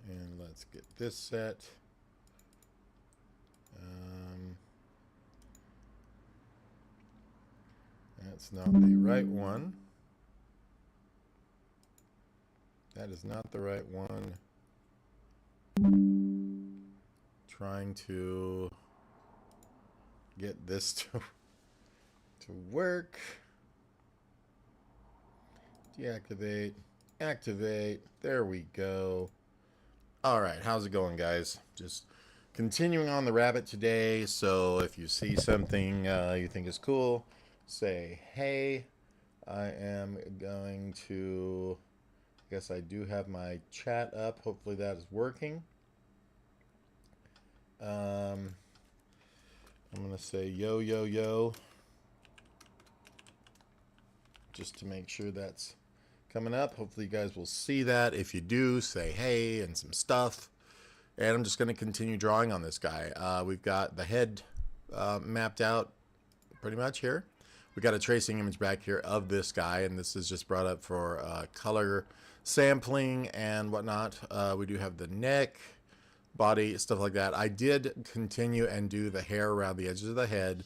and let's get this set. That's not the right one. That is not the right one. Trying to get this to work. Deactivate, activate. There we go. All right, how's it going, guys? Just continuing on the rabbit today. So if you see something you think is cool, say hey. I am going to, I guess I do have my chat up. Hopefully that is working. I'm going to say yo, yo, yo, just to make sure that's coming up. Hopefully you guys will see that. If you do, say hey and some stuff. And I'm just going to continue drawing on this guy. We've got the head mapped out pretty much here. We got a tracing image back here of this guy, and this is just brought up for color sampling and whatnot. We do have the neck, body, stuff like that. I did continue and do the hair around the edges of the head,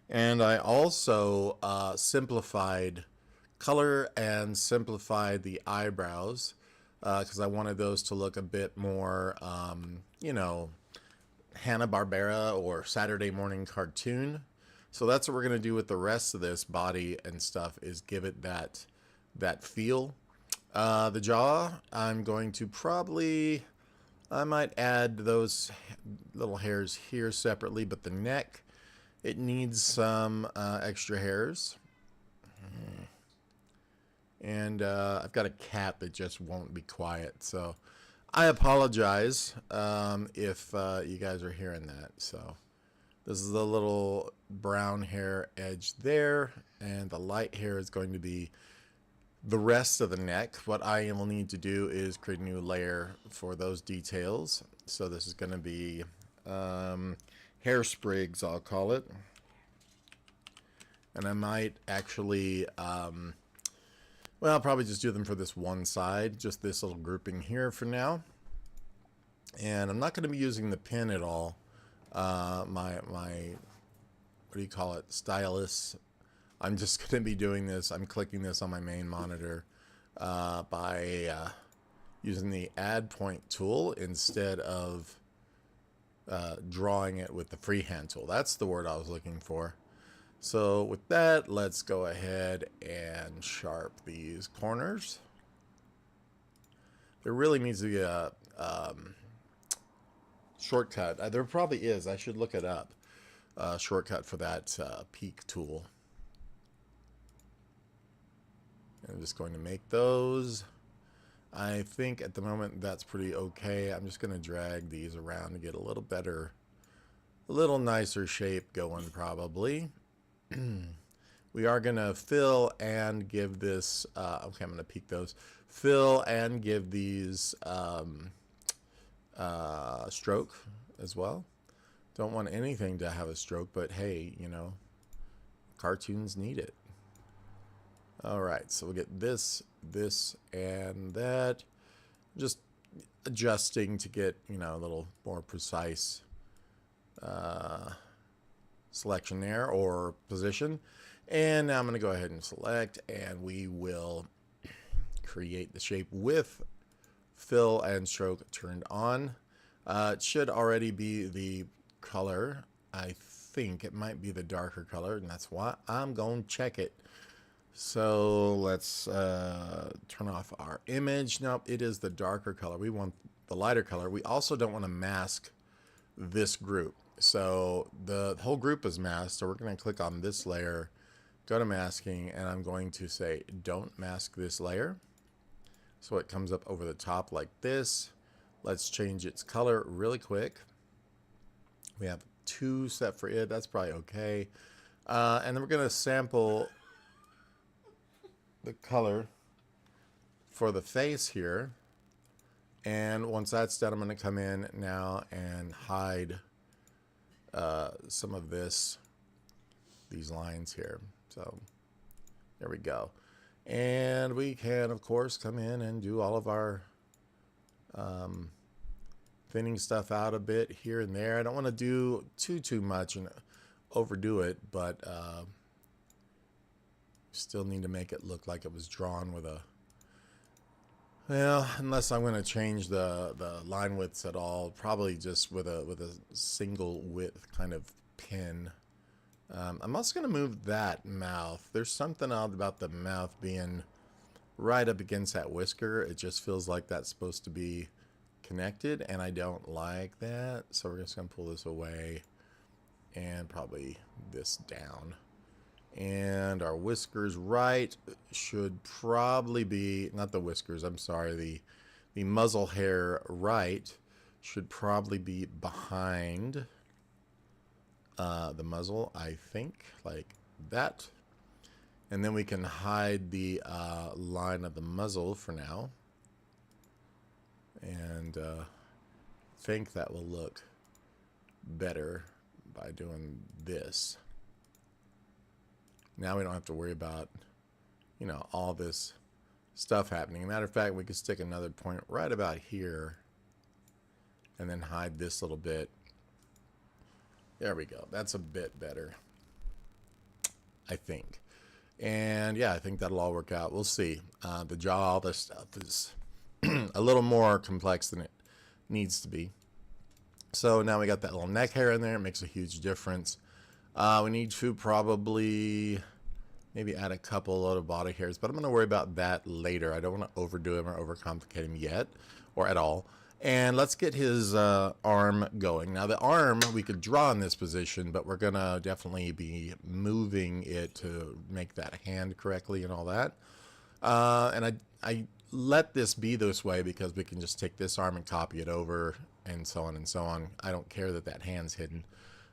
and I also simplified color and simplified the eyebrows because I wanted those to look a bit more, you know, Hanna-Barbera or Saturday morning cartoon. So that's what we're going to do with the rest of this body and stuff, is give it that feel. The jaw, I'm going to probably, I might add those little hairs here separately, but the neck, it needs some extra hairs. And I've got a cat that just won't be quiet, so I apologize if you guys are hearing that. So this is the little brown hair edge there, and the light hair is going to be the rest of the neck. What I will need to do is create a new layer for those details. So this is going to be hair sprigs, I'll call it. And I might actually, well, I'll probably just do them for this one side, just this little grouping here for now. And I'm not going to be using the pen at all. My what do you call it, stylus. I'm just going to be doing this. I'm clicking this on my main monitor by using the add point tool instead of drawing it with the freehand tool. That's the word I was looking for. So with that, let's go ahead and sharp these corners. There really needs to be a shortcut. There probably is. I should look it up. Shortcut for that peak tool. I'm just going to make those. I think at the moment that's pretty okay. I'm just going to drag these around to get a little better, a little nicer shape going probably. We are going to fill and give this, okay, I'm going to peek those. Fill and give these stroke as well. Don't want anything to have a stroke, but hey, you know, cartoons need it. All right, so we'll get this, this, and that. Just adjusting to get, you know, a little more precise selection there, or position. And now I'm going to go ahead and select, and we will create the shape with fill and stroke turned on. It should already be the color. I think it might be the darker color, and that's why I'm going to check it. So let's turn off our image. Now it is the darker color. We want the lighter color. We also don't want to mask this group. So the whole group is masked. So we're going to click on this layer, go to masking, and I'm going to say don't mask this layer. So it comes up over the top like this. Let's change its color really quick. We have 2 set for it. That's probably okay. And then we're going to sample the color for the face here. And once that's done, I'm going to come in now and hide some of these lines here. So there we go. And we can, of course, come in and do all of our thinning stuff out a bit here and there. I don't want to do too much and overdo it, but still need to make it look like it was drawn with a, well, unless I'm going to change the line widths at all, probably just with a single width kind of pin. I'm also going to move that mouth. There's something odd about the mouth being right up against that whisker. It just feels like that's supposed to be connected, and I don't like that. So we're just going to pull this away and probably this down. And our whiskers right should probably be, not the whiskers, I'm sorry, the muzzle hair right should probably be behind the muzzle, I think, like that. And then we can hide the line of the muzzle for now. And think that will look better by doing this. Now we don't have to worry about, you know, all this stuff happening. Matter of fact, we could stick another point right about here and then hide this little bit. There we go. That's a bit better, I think. And yeah, I think that'll all work out. We'll see. The jaw, all this stuff is a little more complex than it needs to be. So now we got that little neck hair in there. It makes a huge difference. We need to probably maybe add a couple of body hairs, but I'm going to worry about that later. I don't want to overdo him or overcomplicate him yet, or at all. And let's get his arm going. Now the arm we could draw in this position, but we're going to definitely be moving it to make that hand correctly and all that. And I let this be this way because we can just take this arm and copy it over and so on and so on. I don't care that that hand's hidden.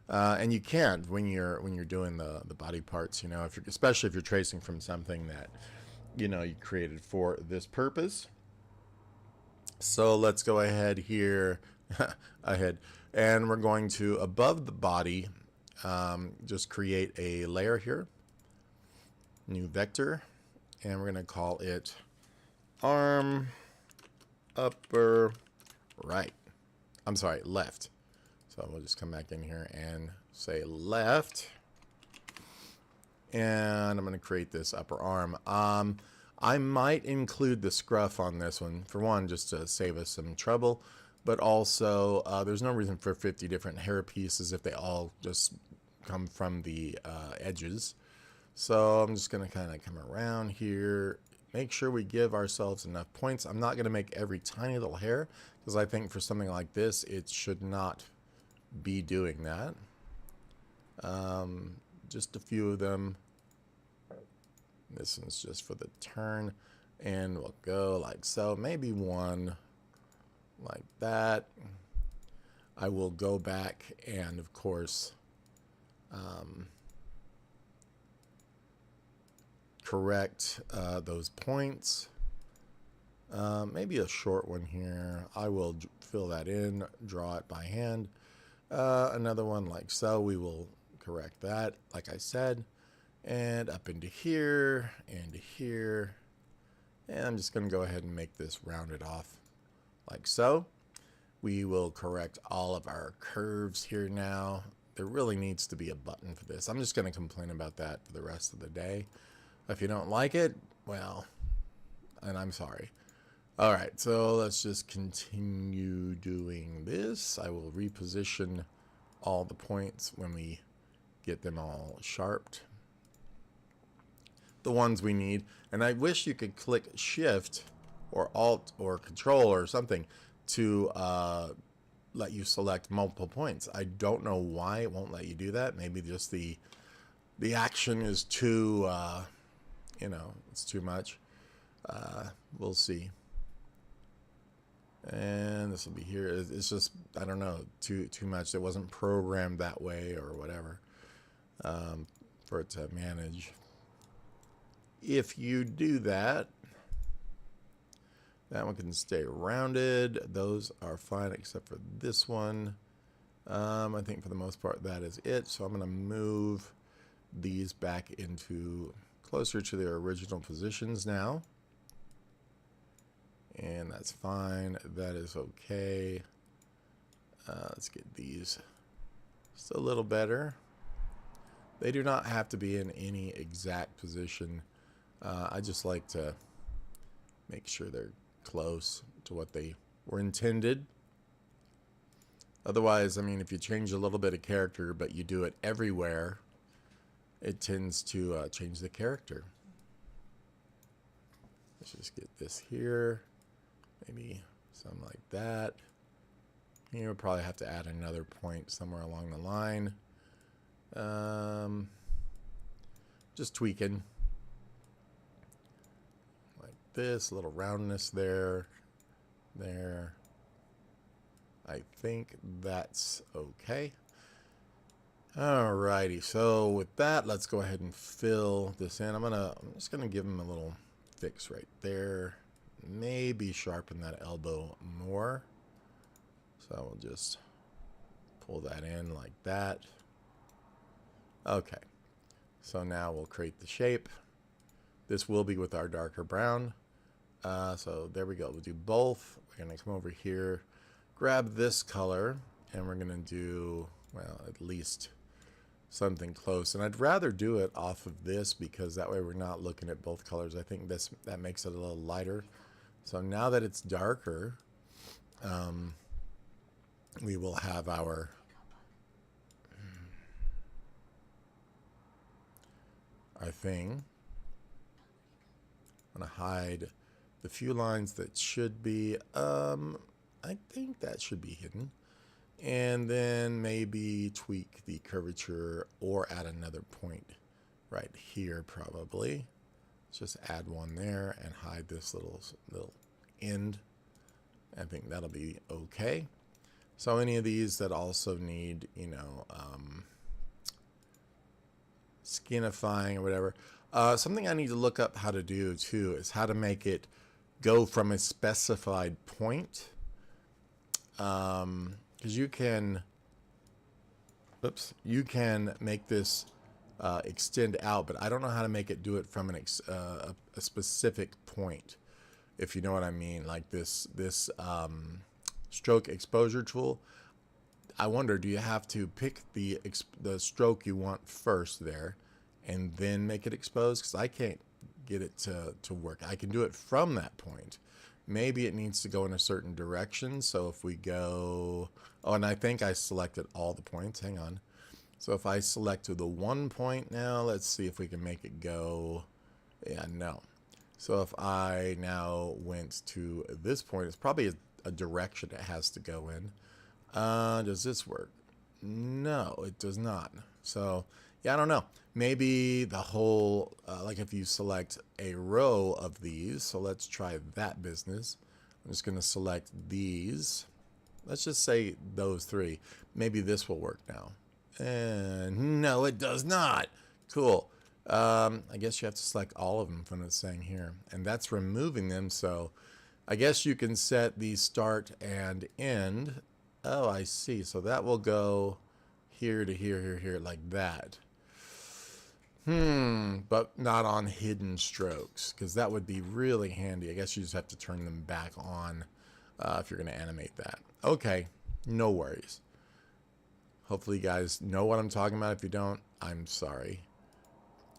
And you can't when you're doing the body parts, you know, especially if you're tracing from something that, you know, you created for this purpose. So let's go ahead here, and we're going to, above the body, just create a layer here, new vector, and we're going to call it arm upper right. I'm sorry, left. So we'll just come back in here and say left. And I'm going to create this upper arm. I might include the scruff on this one, for one, just to save us some trouble. But also, there's no reason for 50 different hair pieces if they all just come from the edges. So I'm just going to kind of come around here. Make sure we give ourselves enough points. I'm not going to make every tiny little hair, because I think for something like this, it should not be doing that. Just a few of them. This one's just for the turn, and we'll go like so. Maybe one like that. I will go back and, of course, correct those points. Maybe a short one here. I will fill that in, draw it by hand. Another one like so. We will correct that, like I said. And up into here, and here. And I'm just going to go ahead and make this rounded off like so. We will correct all of our curves here now. There really needs to be a button for this. I'm just going to complain about that for the rest of the day. If you don't like it, well, and I'm sorry. All right, so let's just continue doing this. I will reposition all the points when we get them all sharped. The ones we need, and I wish you could click Shift or Alt or Control or something to let you select multiple points. I don't know why it won't let you do that. Maybe just the action is too you know, it's too much. We'll see. And this will be here. It's just, I don't know, too much. It wasn't programmed that way or whatever for it to manage. If you do that, that one can stay rounded. Those are fine except for this one. I think for the most part that is it. So I'm going to move these back into closer to their original positions now. And that's fine. That is okay. Let's get these just a little better. They do not have to be in any exact position. I just like to make sure they're close to what they were intended. Otherwise, I mean, if you change a little bit of character, but you do it everywhere, it tends to change the character. Let's just get this here. Maybe something like that. Here, we'll probably have to add another point somewhere along the line. Just tweaking. Like this, a little roundness there. There. I think that's okay. Alrighty, so with that, let's go ahead and fill this in. I'm just gonna give him a little fix right there. Maybe sharpen that elbow more. So we'll just pull that in like that. Okay, so now we'll create the shape. This will be with our darker brown. So there we go. We'll do both. We're gonna come over here, grab this color, and we're gonna do, well, at least something close. And I'd rather do it off of this because that way we're not looking at both colors. I think that makes it a little lighter. So now that it's darker, we will have our thing. I'm gonna hide the few lines that should be, I think that should be hidden. And then maybe tweak the curvature or add another point right here probably. Let's just add one there and hide this little end. I think that'll be okay. So any of these that also need, you know, skinifying or whatever. Something I need to look up how to do too is how to make it go from a specified point. Because you can make this extend out, but I don't know how to make it do it from a specific point, if you know what I mean. Like this stroke exposure tool, I wonder, do you have to pick the stroke you want first there and then make it exposed? Because I can't get it to work. I can do it from that point. Maybe it needs to go in a certain direction. So if we go, oh, and I think I selected all the points. Hang on. So if I select to the 1 point now, let's see if we can make it go. Yeah, no. So if I now went to this point, it's probably a direction it has to go in. Does this work? No, it does not. So yeah, I don't know. Maybe the whole, like if you select a row of these, so let's try that business. I'm just going to select these. Let's just say those three. Maybe this will work now. And no, it does not. Cool. I guess you have to select all of them from what it's saying here. And that's removing them. So I guess you can set the start and end. Oh, I see. So that will go here to here, here, like that. But not on hidden strokes, because that would be really handy. I guess you just have to turn them back on if you're going to animate that. Okay, no worries. Hopefully you guys know what I'm talking about. If you don't, I'm sorry.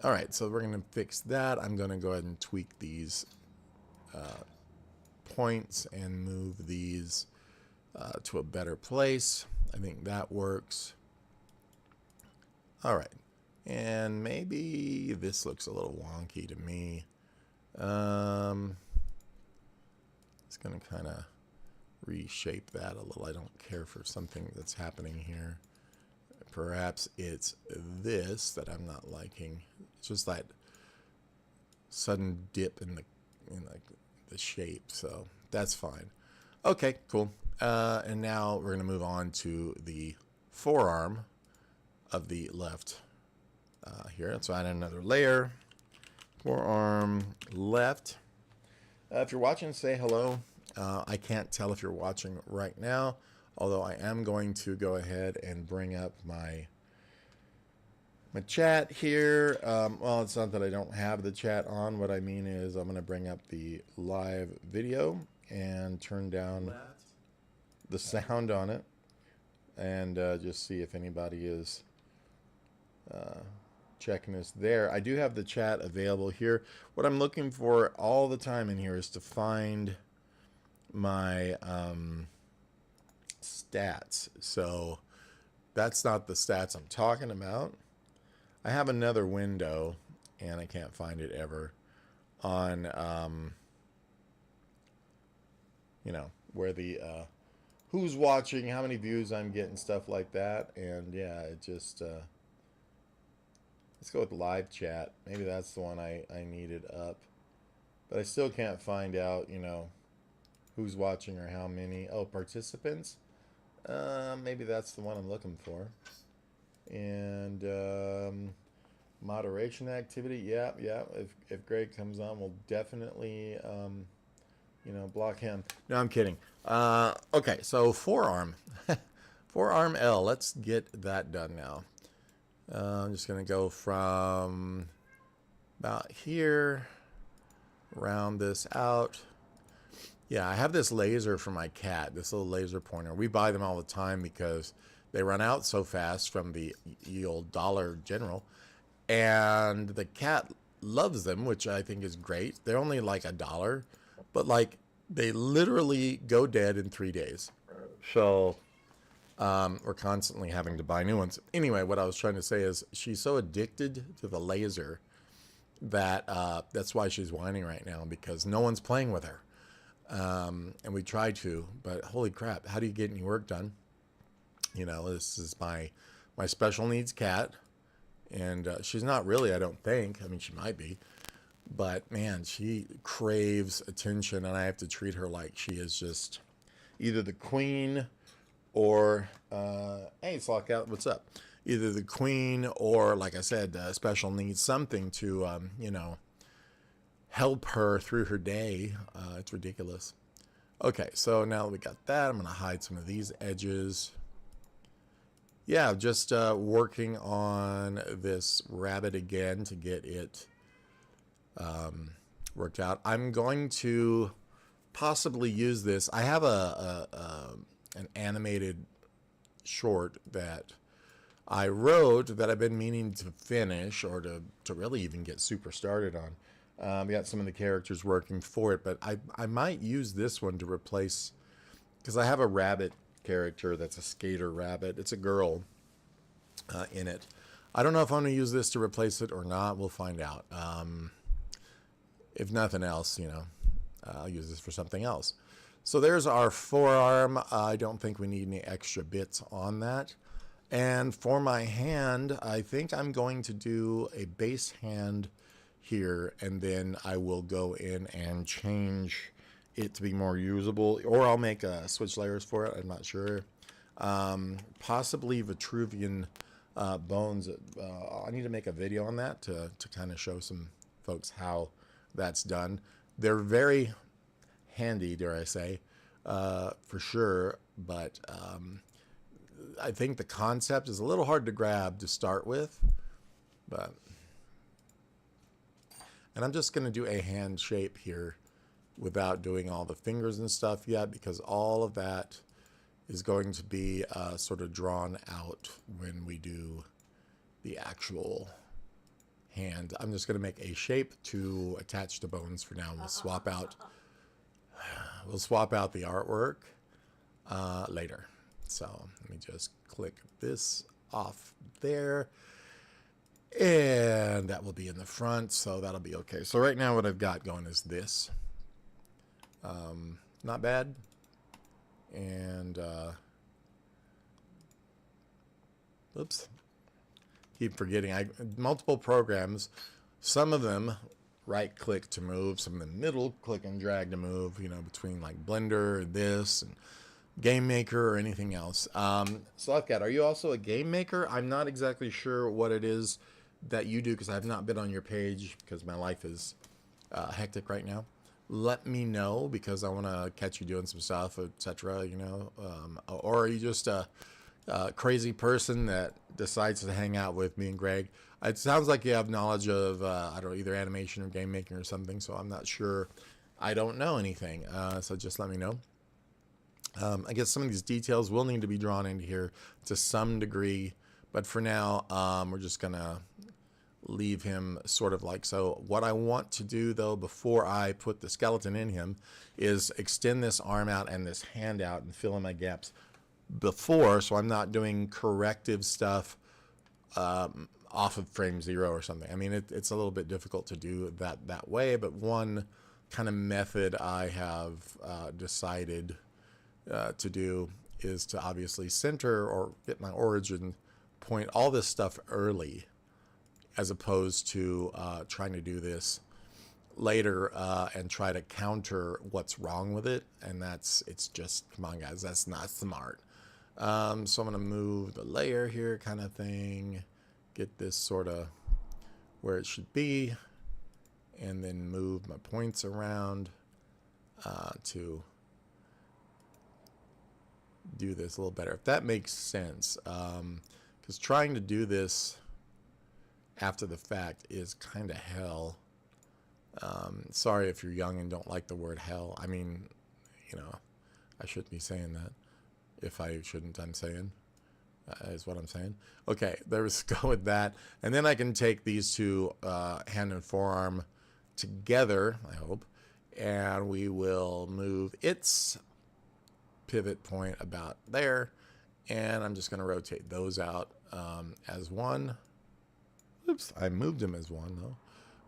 All right, so we're going to fix that. I'm going to go ahead and tweak these points and move these to a better place. I think that works. All right. And maybe this looks a little wonky to me. It's going to kind of reshape that a little. I don't care for something that's happening here. Perhaps it's this that I'm not liking. It's just that sudden dip in the shape. So that's fine. Okay, cool. And now we're going to move on to the forearm of the left. Here, so add another layer. Forearm left. If you're watching, say hello. I can't tell if you're watching right now, although I am going to go ahead and bring up my chat here. Well, it's not that I don't have the chat on. What I mean is I'm going to bring up the live video and turn down the sound on it. and just see if anybody is checking us there. I do have the chat available here. What I'm looking for all the time in here is to find my stats. So that's not the stats I'm talking about. I have another window, and I can't find it ever, on you know, where the who's watching, how many views I'm getting, stuff like that. And yeah, it just let's go with live chat. Maybe that's the one I needed up, but I still can't find out, you know, who's watching or how many. Oh, participants. Maybe that's the one I'm looking for. And moderation activity. Yeah. If Greg comes on, we'll definitely you know, block him. No, I'm kidding. Okay, so forearm. Forearm L. Let's get that done now. I'm just going to go from about here, round this out. Yeah, I have this laser for my cat, this little laser pointer. We buy them all the time because they run out so fast from the old Dollar General. And the cat loves them, which I think is great. They're only like $1, but like they literally go dead in 3 days. So we're constantly having to buy new ones. Anyway, what I was trying to say is she's so addicted to the laser that that's why she's whining right now, because no one's playing with her. And we try to, but holy crap, how do you get any work done? You know, this is my special needs cat, and she's not really, I don't think. I mean, she might be, but man, she craves attention, and I have to treat her like she is just either the queen or hey, Slockout, what's up? Either the queen or, like I said, special needs, something to you know, help her through her day. It's ridiculous. Okay, so now that we got that, I'm going to hide some of these edges. Yeah, just working on this rabbit again to get it worked out. I'm going to possibly use this. I have an animated short that I wrote that I've been meaning to finish, or to really even get super started on. We got some of the characters working for it, but I might use this one to replace, because I have a rabbit character that's a skater rabbit. It's a girl in it. I don't know if I'm going to use this to replace it or not. We'll find out. If nothing else, you know, I'll use this for something else. So there's our forearm. I don't think we need any extra bits on that. And for my hand, I think I'm going to do a base hand here, and then I will go in and change it to be more usable, or I'll make switch layers for it. I'm not sure. Possibly Vitruvian bones. I need to make a video on that to kind of show some folks how that's done. They're very handy, dare I say, for sure, but I think the concept is a little hard to grab to start with, but, and I'm just going to do a hand shape here without doing all the fingers and stuff yet, because all of that is going to be sort of drawn out when we do the actual hand. I'm just going to make a shape to attach the bones for now. We'll swap out the artwork later. So let me just click this off there, and that will be in the front, so that'll be okay. So right now what I've got going is this. Not bad. And oops, keep forgetting. Multiple programs, some of them right click to move, some of them middle click and drag to move, you know, between like Blender, this, and Game Maker, or anything else. Slotcat, are you also a game maker? I'm not exactly sure what it is that you do, because I have not been on your page because my life is hectic right now. Let me know, because I want to catch you doing some stuff, etc. You know, or are you just a crazy person that decides to hang out with me and Greg? It sounds like you have knowledge of I don't know, either animation or game making or something. So I'm not sure. I don't know anything. So just let me know. I guess some of these details will need to be drawn into here to some degree, but for now, we're just gonna leave him sort of like so. What I want to do though, before I put the skeleton in him, is extend this arm out and this hand out and fill in my gaps before, so I'm not doing corrective stuff off of frame 0 or something. I mean, it's a little bit difficult to do that way, but one kind of method I have decided to do is to obviously center or get my origin point, all this stuff early, as opposed to trying to do this later and try to counter what's wrong with it. And it's just, come on guys, that's not smart. So I'm going to move the layer here kind of thing, get this sort of where it should be, and then move my points around to do this a little better, if that makes sense. Because trying to do this after the fact is kind of hell. Sorry if you're young and don't like the word hell. I mean, you know, I shouldn't be saying that. If I shouldn't, I'm saying, is what I'm saying. Okay, let's go with that. And then I can take these two hand and forearm together, I hope, and we will move its pivot point about there. And I'm just going to rotate those out as one. Oops, I moved them as one, though.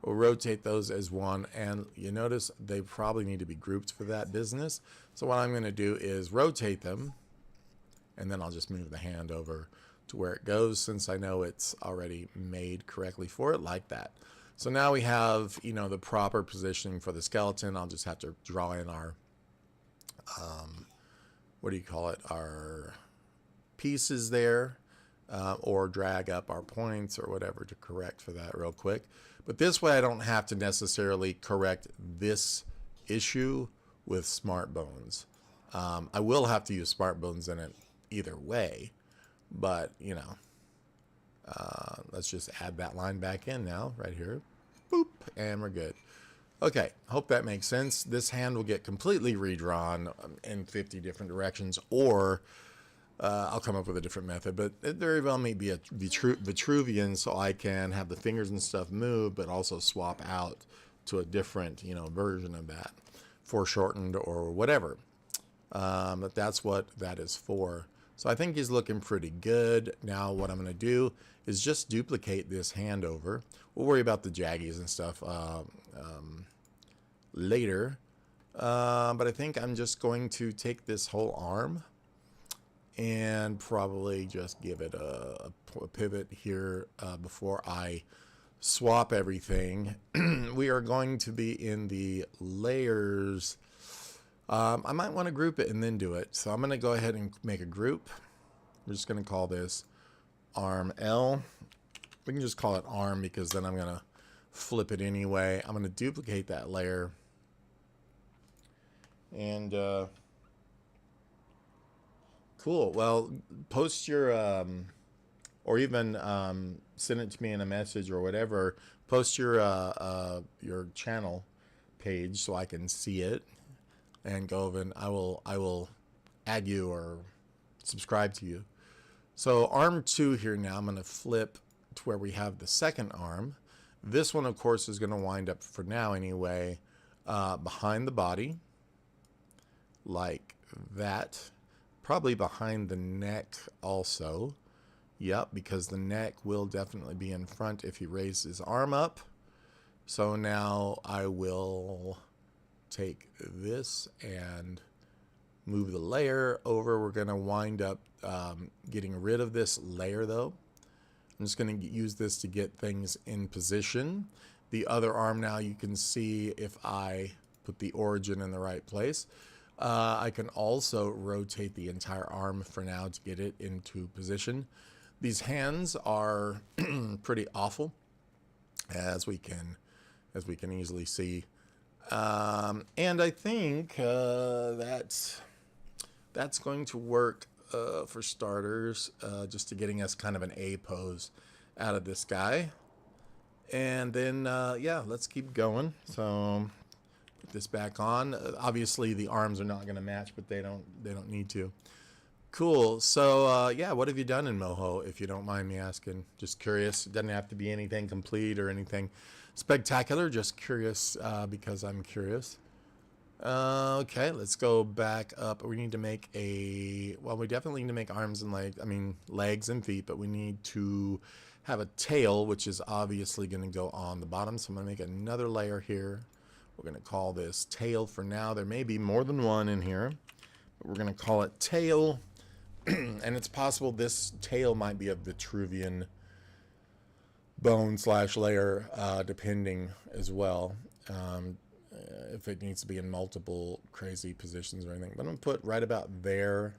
We'll rotate those as one, and you notice they probably need to be grouped for that business. So what I'm going to do is rotate them, and then I'll just move the hand over to where it goes, since I know it's already made correctly for it, like that. So now we have, you know, the proper positioning for the skeleton. I'll just have to draw in our, what do you call it, our pieces there, or drag up our points or whatever to correct for that real quick. But this way I don't have to necessarily correct this issue with smart bones. I will have to use smart bones in it either way, but you know, let's just add that line back in now, right here. Boop, and we're good. Okay, hope that makes sense. This hand will get completely redrawn in 50 different directions, or I'll come up with a different method, but it very well may be a Vitruvian, so I can have the fingers and stuff move, but also swap out to a different, you know, version of that, foreshortened or whatever. But that's what that is for. So I think he's looking pretty good. Now what I'm going to do is just duplicate this hand over. We'll worry about the jaggies and stuff later. But I think I'm just going to take this whole arm and probably just give it a pivot here before I swap everything. We are going to be in the layers. I might want to group it and then do it. So I'm going to go ahead and make a group. We're just going to call this arm L. We can just call it arm because then I'm going to flip it anyway. I'm going to duplicate that layer. And cool. Well, post your, or even send it to me in a message or whatever. Post your channel page so I can see it. And go over and I will add you or subscribe to you. So arm 2 here now, I'm going to flip to where we have the second arm. This one, of course, is going to wind up, for now anyway, behind the body, like that. Probably behind the neck also. Yep, because the neck will definitely be in front if he raises his arm up. So now I will take this and move the layer over. We're going to wind up getting rid of this layer though. I'm just going to use this to get things in position. The other arm now, you can see if I put the origin in the right place. I can also rotate the entire arm for now to get it into position. These hands are pretty awful, as we can easily see. And I think that's going to work for starters, just to getting us kind of an A pose out of this guy. And then, yeah, let's keep going. So Put this back on. Obviously the arms are not going to match, but they don't need to. Cool. So yeah, what have you done in Moho, if you don't mind me asking? Just curious. It doesn't have to be anything complete or anything spectacular. Just curious because I'm curious. Okay, let's go back up. We need to make well, we definitely need to make arms and legs. I mean, legs and feet, but we need to have a tail, which is obviously going to go on the bottom. So I'm going to make another layer here. We're going to call this tail for now. There may be more than one in here, but we're going to call it tail. And it's possible this tail might be a Vitruvian bone / layer, depending as well. If it needs to be in multiple crazy positions or anything. But I'm going to put right about there.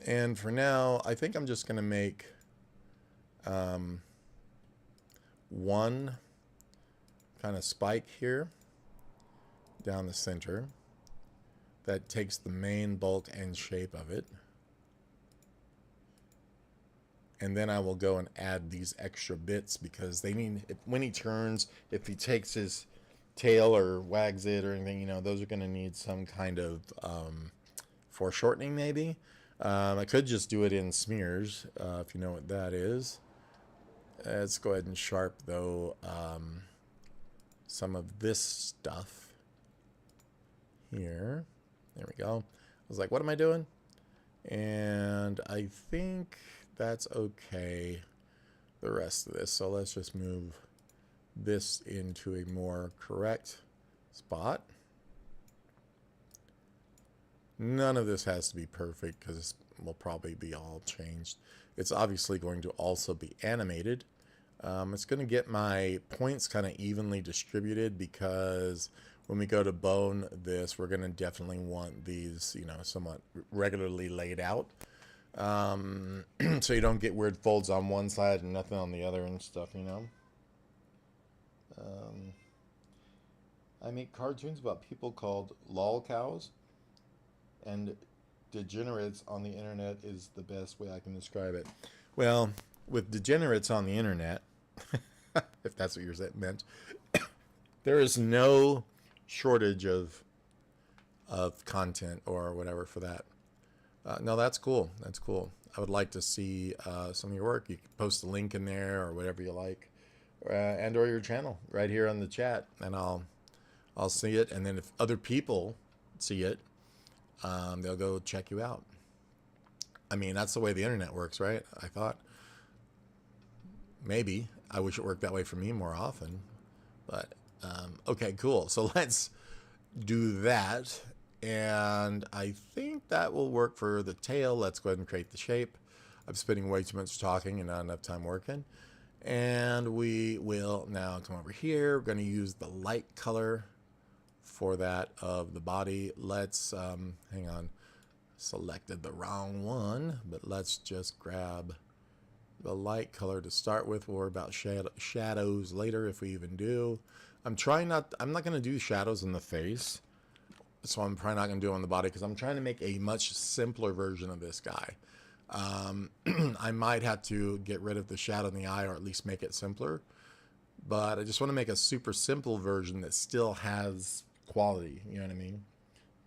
And for now, I think I'm just going to make one kind of spike here down the center that takes the main bulk and shape of it. And then I will go and add these extra bits because they need, when he turns, if he takes his tail or wags it or anything, you know, those are going to need some kind of foreshortening maybe. I could just do it in smears, if you know what that is. Let's go ahead and sharp though some of this stuff here. There we go. I was like, what am I doing? And I think that's okay, the rest of this. So let's just move this into a more correct spot. None of this has to be perfect because this will probably be all changed. It's obviously going to also be animated. It's going to get my points kind of evenly distributed because when we go to bone this, we're going to definitely want these, you know, somewhat regularly laid out. So you don't get weird folds on one side and nothing on the other and stuff, you know. I make cartoons about people called lol cows, and degenerates on the internet is the best way I can describe it. Well, with degenerates on the internet, if that's what yours meant, there is no shortage of content or whatever for that. No, that's cool. That's cool. I would like to see some of your work. You can post a link in there or whatever you like, and or your channel right here on the chat, and I'll see it. And then if other people see it, they'll go check you out. I mean, that's the way the internet works, right? I thought. Maybe. I wish it worked that way for me more often. But, okay, cool. So let's do that. And I think that will work for the tail. Let's go ahead and create the shape. I'm spending way too much talking and not enough time working. And we will now come over here. We're going to use the light color for that of the body. Let's, hang on, selected the wrong one, but let's just grab the light color to start with. We'll worry about shadows later if we even do. I'm not going to do shadows in the face, so I'm probably not going to do it on the body because I'm trying to make a much simpler version of this guy. I might have to get rid of the shadow in the eye or at least make it simpler, but I just want to make a super simple version that still has quality, you know what I mean?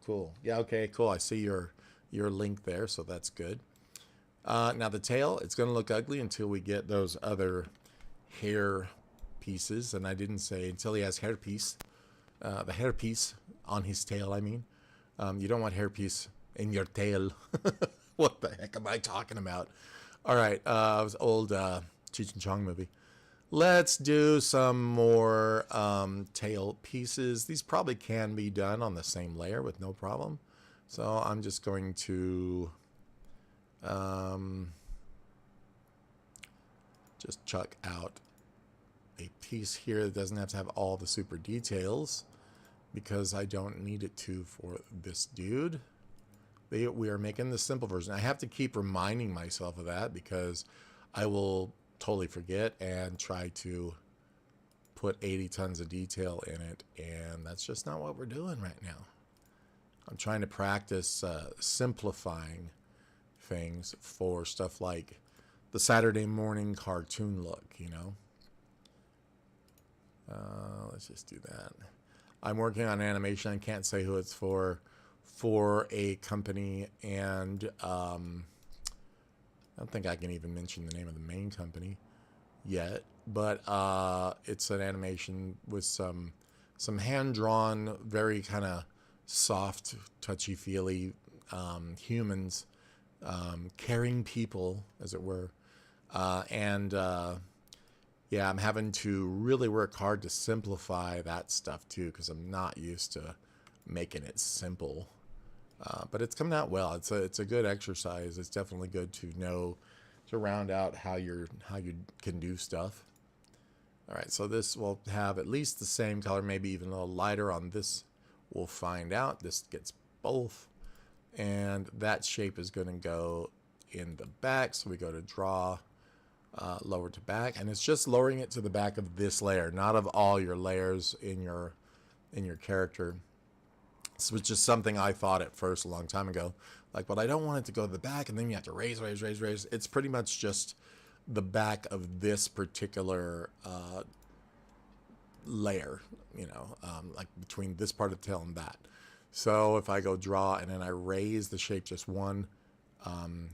Cool. Yeah, okay, cool. I see your link there, so that's good. Now the tail, it's going to look ugly until we get those other hair pieces, and I didn't say until he has hair piece, the hair piece on his tail, I mean. You don't want hair piece in your tail. What the heck am I talking about? All right, it was an old Cheech and Chong movie. Let's do some more tail pieces. These probably can be done on the same layer with no problem. So I'm just going to just chuck out a piece here that doesn't have to have all the super details because I don't need it to for this dude. We are making the simple version. I have to keep reminding myself of that because I will totally forget and try to put 80 tons of detail in it, and that's just not what we're doing right now. I'm trying to practice simplifying things for stuff like the Saturday morning cartoon look, you know. Let's just do that. I'm working on animation. I can't say who it's for a company, and I don't think I can even mention the name of the main company yet, but it's an animation with some hand-drawn, very kind of soft, touchy-feely humans, caring people, as it were, and yeah, I'm having to really work hard to simplify that stuff too, because I'm not used to making it simple. But it's coming out well. It's a good exercise. It's definitely good to know, to round out how you can do stuff. All right, so this will have at least the same color, maybe even a little lighter on this. We'll find out. This gets both, and that shape is going to go in the back. So we go to draw. Lower to back, and it's just lowering it to the back of this layer, not of all your layers in your character. This was just something I thought at first a long time ago, like, but I don't want it to go to the back, and then you have to raise. It's pretty much just the back of this particular layer, you know, like between this part of the tail and that. So if I go draw and then I raise the shape just one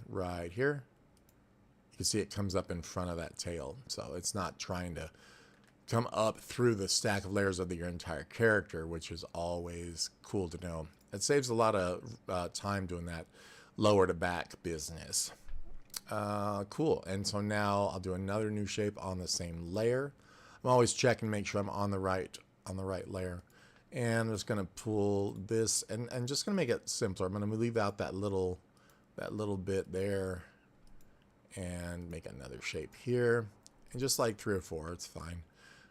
right here, you can see it comes up in front of that tail. So it's not trying to come up through the stack of layers of your entire character, which is always cool to know. It saves a lot of time doing that lower to back business. Cool. And so now I'll do another new shape on the same layer. I'm always checking to make sure I'm on the right layer. And I'm just going to pull this and just going to make it simpler. I'm going to leave out that little bit there, and make another shape here, and just like 3 or 4, it's fine,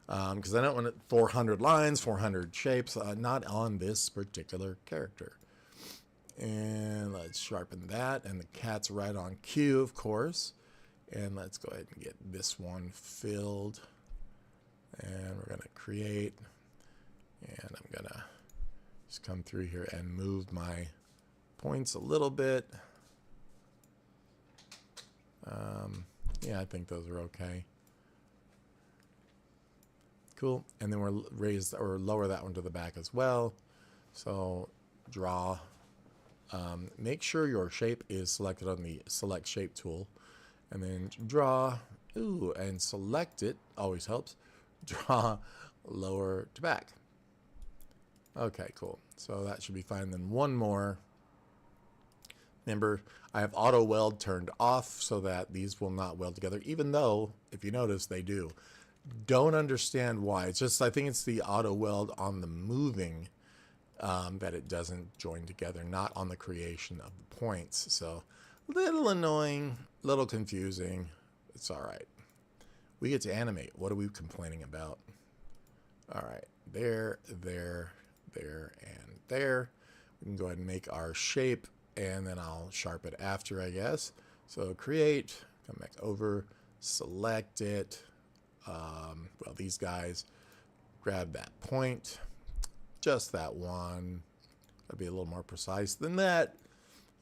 because I don't want it 400 lines, 400 shapes, not on this particular character. And let's sharpen that, and the cat's right on cue, of course. And let's go ahead and get this one filled, and we're gonna create, and I'm gonna just come through here and move my points a little bit. Yeah, I think those are okay. Cool. And then we'll raise or lower that one to the back as well. So draw. Make sure your shape is selected on the select shape tool, and then draw. Ooh, and select it. Always helps. Draw lower to back. Okay, cool. So that should be fine. Then one more. Remember, I have auto weld turned off so that these will not weld together, even though, if you notice, they do. Don't understand why. It's just, I think it's the auto weld on the moving that it doesn't join together, not on the creation of the points. So, little annoying, little confusing. It's all right. We get to animate. What are we complaining about? All right, there, there, there, and there. We can go ahead and make our shape, and then I'll sharpen it after, I guess. So create, come back over, select it. Well, these guys, grab that point, just that one. Gotta be a little more precise than that.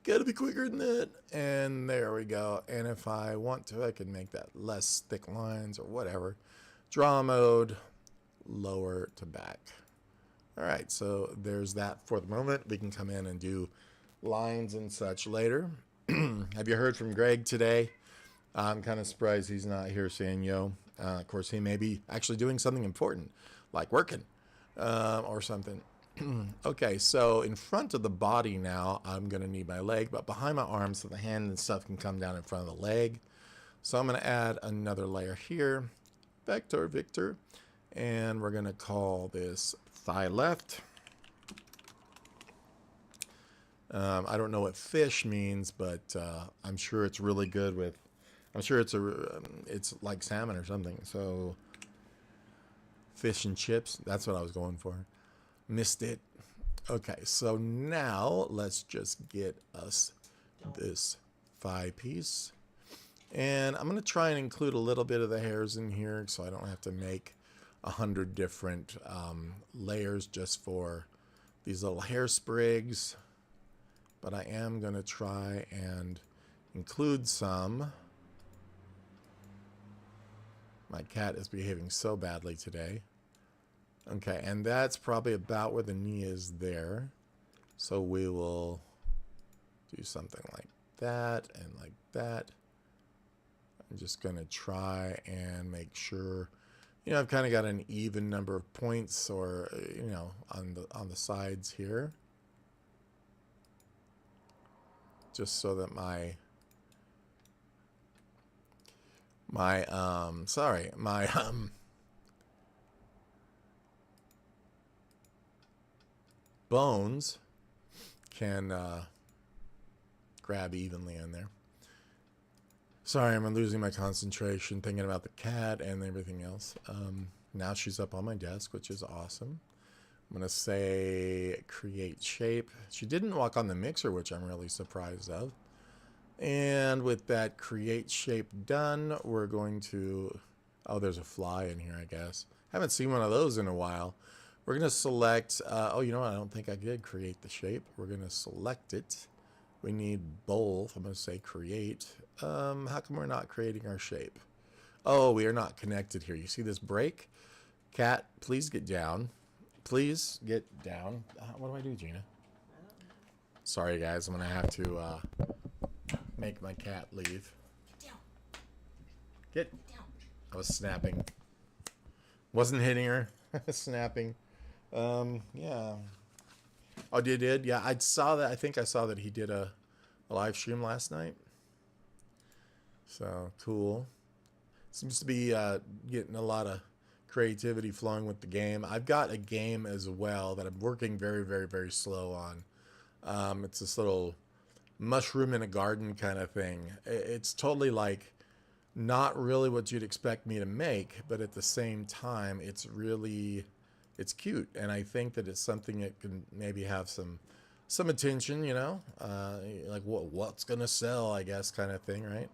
Gotta be quicker than that. And there we go. And if I want to, I can make that less thick lines or whatever. Draw mode, lower to back. All right, so there's that for the moment. We can come in and do lines and such later. Have you heard from Greg today? I'm kind of surprised he's not here saying yo. Of course, he may be actually doing something important, like working or something. Okay, so in front of the body now, I'm going to need my leg, but behind my arm so the hand and stuff can come down in front of the leg. So I'm going to add another layer here, vector, Victor, and we're going to call this thigh left. I don't know what fish means, but I'm sure it's really good with, I'm sure it's like salmon or something. So fish and chips, that's what I was going for. Missed it. Okay, so now let's just get us this thigh piece. And I'm going to try and include a little bit of the hairs in here so I don't have to make 100 different layers just for these little hair sprigs. But I am going to try and include some. My cat is behaving so badly today. Okay, and that's probably about where the knee is there. So we will do something like that and like that. I'm just going to try and make sure, you know, I've kind of got an even number of points, or, you know, on the sides here. Just so that my bones can grab evenly in there. Sorry, I'm losing my concentration thinking about the cat and everything else. Now she's up on my desk, which is awesome. I'm going to say create shape. She didn't walk on the mixer, which I'm really surprised of. And with that create shape done, we're going to... Oh, there's a fly in here, I guess. Haven't seen one of those in a while. We're going to select... oh, you know what? I don't think I did create the shape. We're going to select it. We need both. I'm going to say create. How come we're not creating our shape? Oh, we are not connected here. You see this break? Cat, please get down. Please get down. What do I do, Gina? Sorry, guys. I'm going to have to make my cat leave. Get down. Get down. I was snapping. Wasn't hitting her. Snapping. Yeah. Oh, you did? Yeah, I saw that. I think I saw that he did a live stream last night. So, cool. Seems to be getting a lot of creativity flowing with the game. I've got a game as well that I'm working very, very, very slow on. It's this little mushroom in a garden kind of thing. It's totally like not really what you'd expect me to make, but at the same time, it's cute. And I think that it's something that can maybe have some attention, you know, like what's going to sell, I guess, kind of thing, right?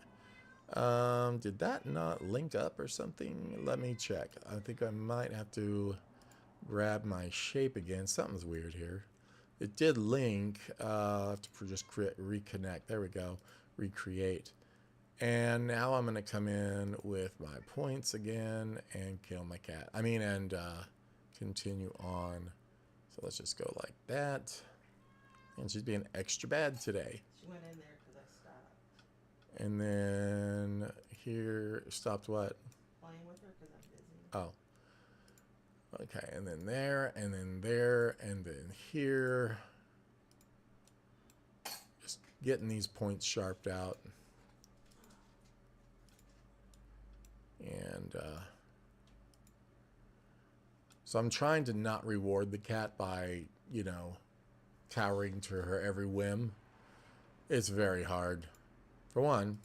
Did that not link up or something? Let me check. I think I might have to grab my shape again. Something's weird here. It did link. I'll have to just reconnect. There we go. Recreate. And now I'm going to come in with my points again and kill my cat. I mean, and continue on. So let's just go like that. And she's being extra bad today. She went in there because I stopped. And then here, stopped what? Playing with her because I'm busy. Oh. Okay, and then there, and then there, and then here. Just getting these points sharped out. And so I'm trying to not reward the cat by, you know, cowering to her every whim. It's very hard. For one,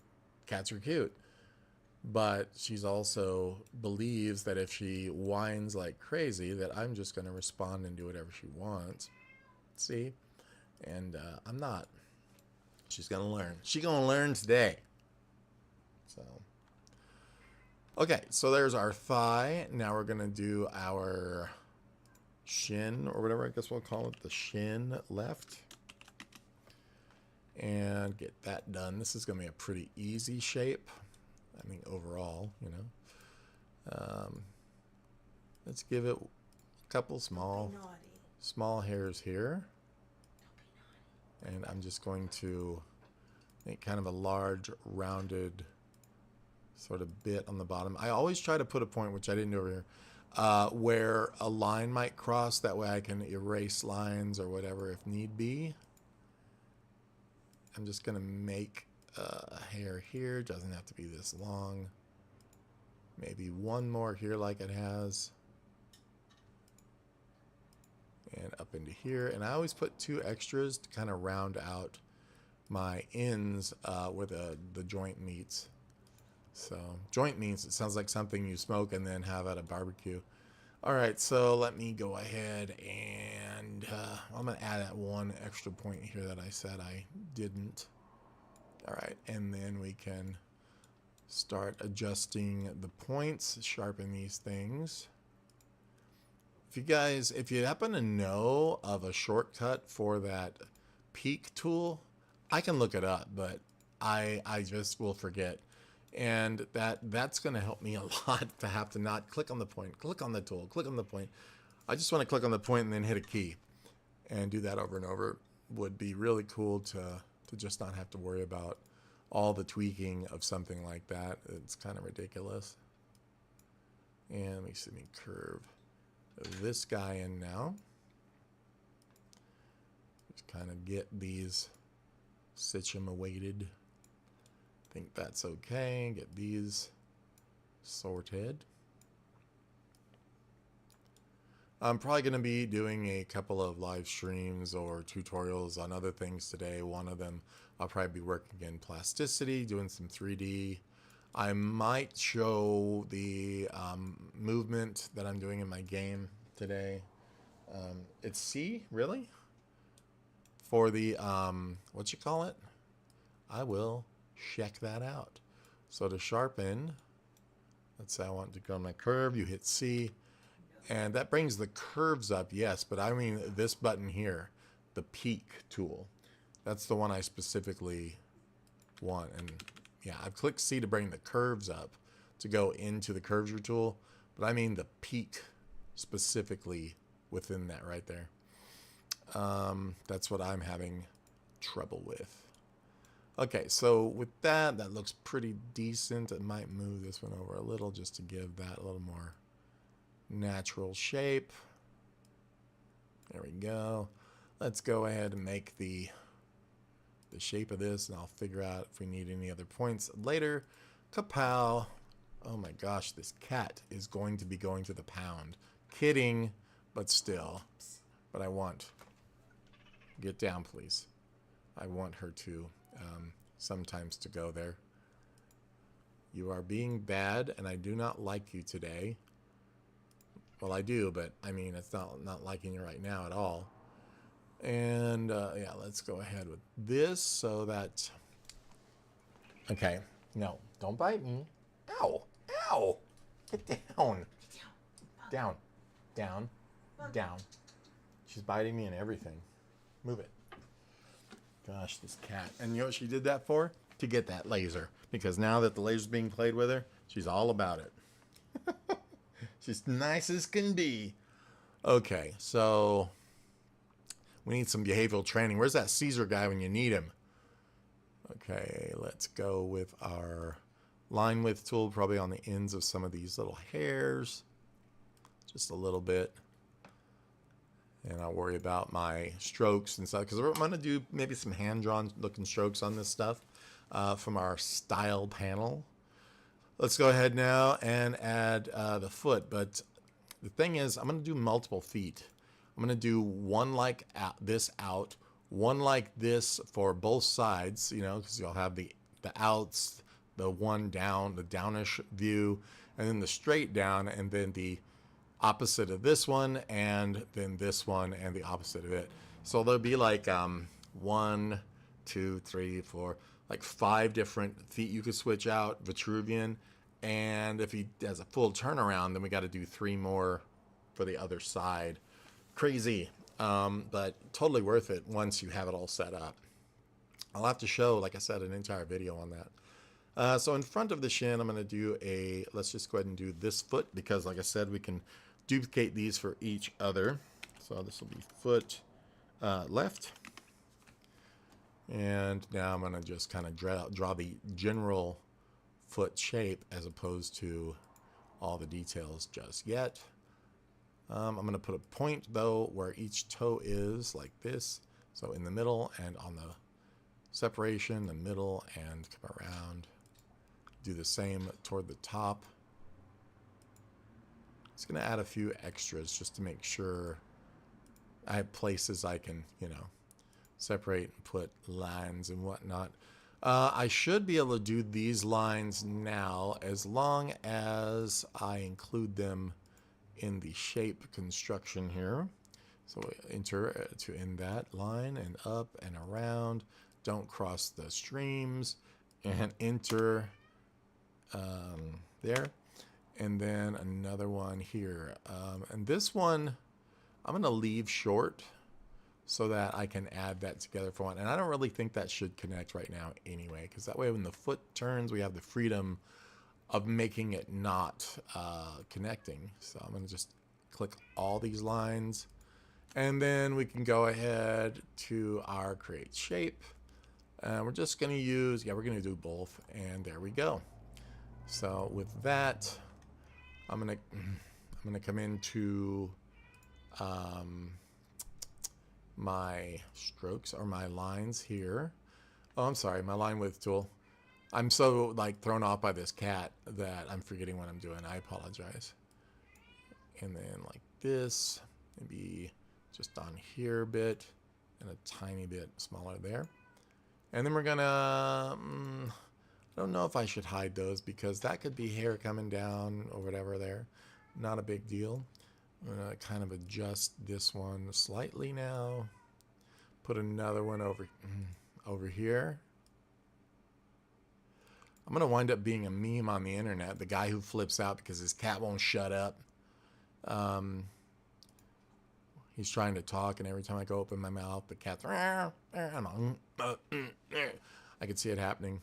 cats are cute. But she's also believes that if she whines like crazy, that I'm just going to respond and do whatever she wants. See? And I'm not. She's going to learn. She's going to learn today. So, okay, so there's our thigh. Now we're going to do our shin, or whatever I guess we'll call it, the shin left. And get that done. This is going to be a pretty easy shape. I mean, overall, you know. Let's give it a couple small hairs here. And I'm just going to make kind of a large, rounded sort of bit on the bottom. I always try to put a point, which I didn't do over here, where a line might cross. That way I can erase lines or whatever if need be. I'm just going to make a hair here. Doesn't have to be this long. Maybe one more here like it has. And up into here. And I always put 2 extras to kind of round out my ends where the joint meets. So joint means it sounds like something you smoke and then have at a barbecue. Alright, so let me go ahead and I'm going to add that 1 extra point here that I said I didn't. Alright, and then we can start adjusting the points, sharpen these things. If you happen to know of a shortcut for that peak tool, I can look it up, but I just will forget. And that's going to help me a lot to have to not click on the point, click on the tool, click on the point. I just want to click on the point and then hit a key and do that over and over. Would be really cool to just not have to worry about all the tweaking of something like that. It's kind of ridiculous. And let me see me curve this guy in now. Just kind of get these situated. Think that's okay. Get these sorted. I'm probably going to be doing a couple of live streams or tutorials on other things today. One of them, I'll probably be working in plasticity, doing some 3D. I might show the movement that I'm doing in my game today. It's C, really? For the, what you call it? I will check that out. So to sharpen, let's say I want to go on my curve, you hit C. And that brings the curves up, yes, but I mean this button here, the peak tool. That's the one I specifically want. And yeah, I've clicked C to bring the curves up to go into the curvature tool, but I mean the peak specifically within that right there. That's what I'm having trouble with. Okay, so with that, that looks pretty decent. I might move this one over a little just to give that a little more natural shape. There we go. Let's go ahead and make the shape of this, and I'll figure out if we need any other points later. Kapow. Oh my gosh, this cat is going to be going to the pound. Kidding, but still. But I want, get down please. I want her to sometimes to go there. You are being bad and I do not like you today. Well, I do, but I mean, it's not liking you right now at all. And yeah, let's go ahead with this so that, okay, no, don't bite me. Ow, ow, get down, down, down, down. She's biting me and everything. Move it. Gosh, this cat. And you know what she did that for? To get that laser. Because now that the laser's being played with her, she's all about it. She's nice as can be. Okay, so we need some behavioral training. Where's that Caesar guy when you need him? Okay, let's go with our line width tool, probably on the ends of some of these little hairs. Just a little bit. And I'll worry about my strokes and stuff, because I'm going to do maybe some hand-drawn looking strokes on this stuff from our style panel. Let's go ahead now and add the foot. But the thing is, I'm going to do multiple feet. I'm going to do one like this out, one like this for both sides, you know, because you'll have the outs, the one down, the downish view, and then the straight down, and then the opposite of this one, and then this one, and the opposite of it. So there'll be like 1, 2, 3, 4, like 5 different feet you could switch out, Vitruvian. And if he has a full turnaround, then we got to do 3 more for the other side. Crazy, but totally worth it once you have it all set up. I'll have to show, like I said, an entire video on that. So in front of the shin, I'm going to do a, let's just go ahead and do this foot, because like I said, we can duplicate these for each other. So this will be foot left. And now I'm going to just kind of draw the general foot shape as opposed to all the details just yet. I'm going to put a point though where each toe is, like this. So in the middle and on the separation, the middle, and come around. Do the same toward the top. It's going to add a few extras just to make sure I have places I can, you know, separate and put lines and whatnot. I should be able to do these lines now as long as I include them in the shape construction here. So enter to end that line and up and around. Don't cross the streams, and enter there. And then another one here. And this one, I'm going to leave short so that I can add that together for one. And I don't really think that should connect right now anyway, because that way when the foot turns, we have the freedom of making it not connecting. So I'm going to just click all these lines. And then we can go ahead to our create shape. We're just going to use, we're going to do both. And there we go. So with that, I'm going to come into my strokes or my lines here. Oh, I'm sorry, my line width tool. I'm so like thrown off by this cat that I'm forgetting what I'm doing. I apologize. And then like this, maybe just on here a bit and a tiny bit smaller there. And then we're gonna, I don't know if I should hide those because that could be hair coming down or whatever there. Not a big deal. I'm gonna kind of adjust this one slightly now. Put another one over here. I'm gonna wind up being a meme on the internet. The guy who flips out because his cat won't shut up. He's trying to talk, and every time I go open my mouth, the cat's. I could see it happening.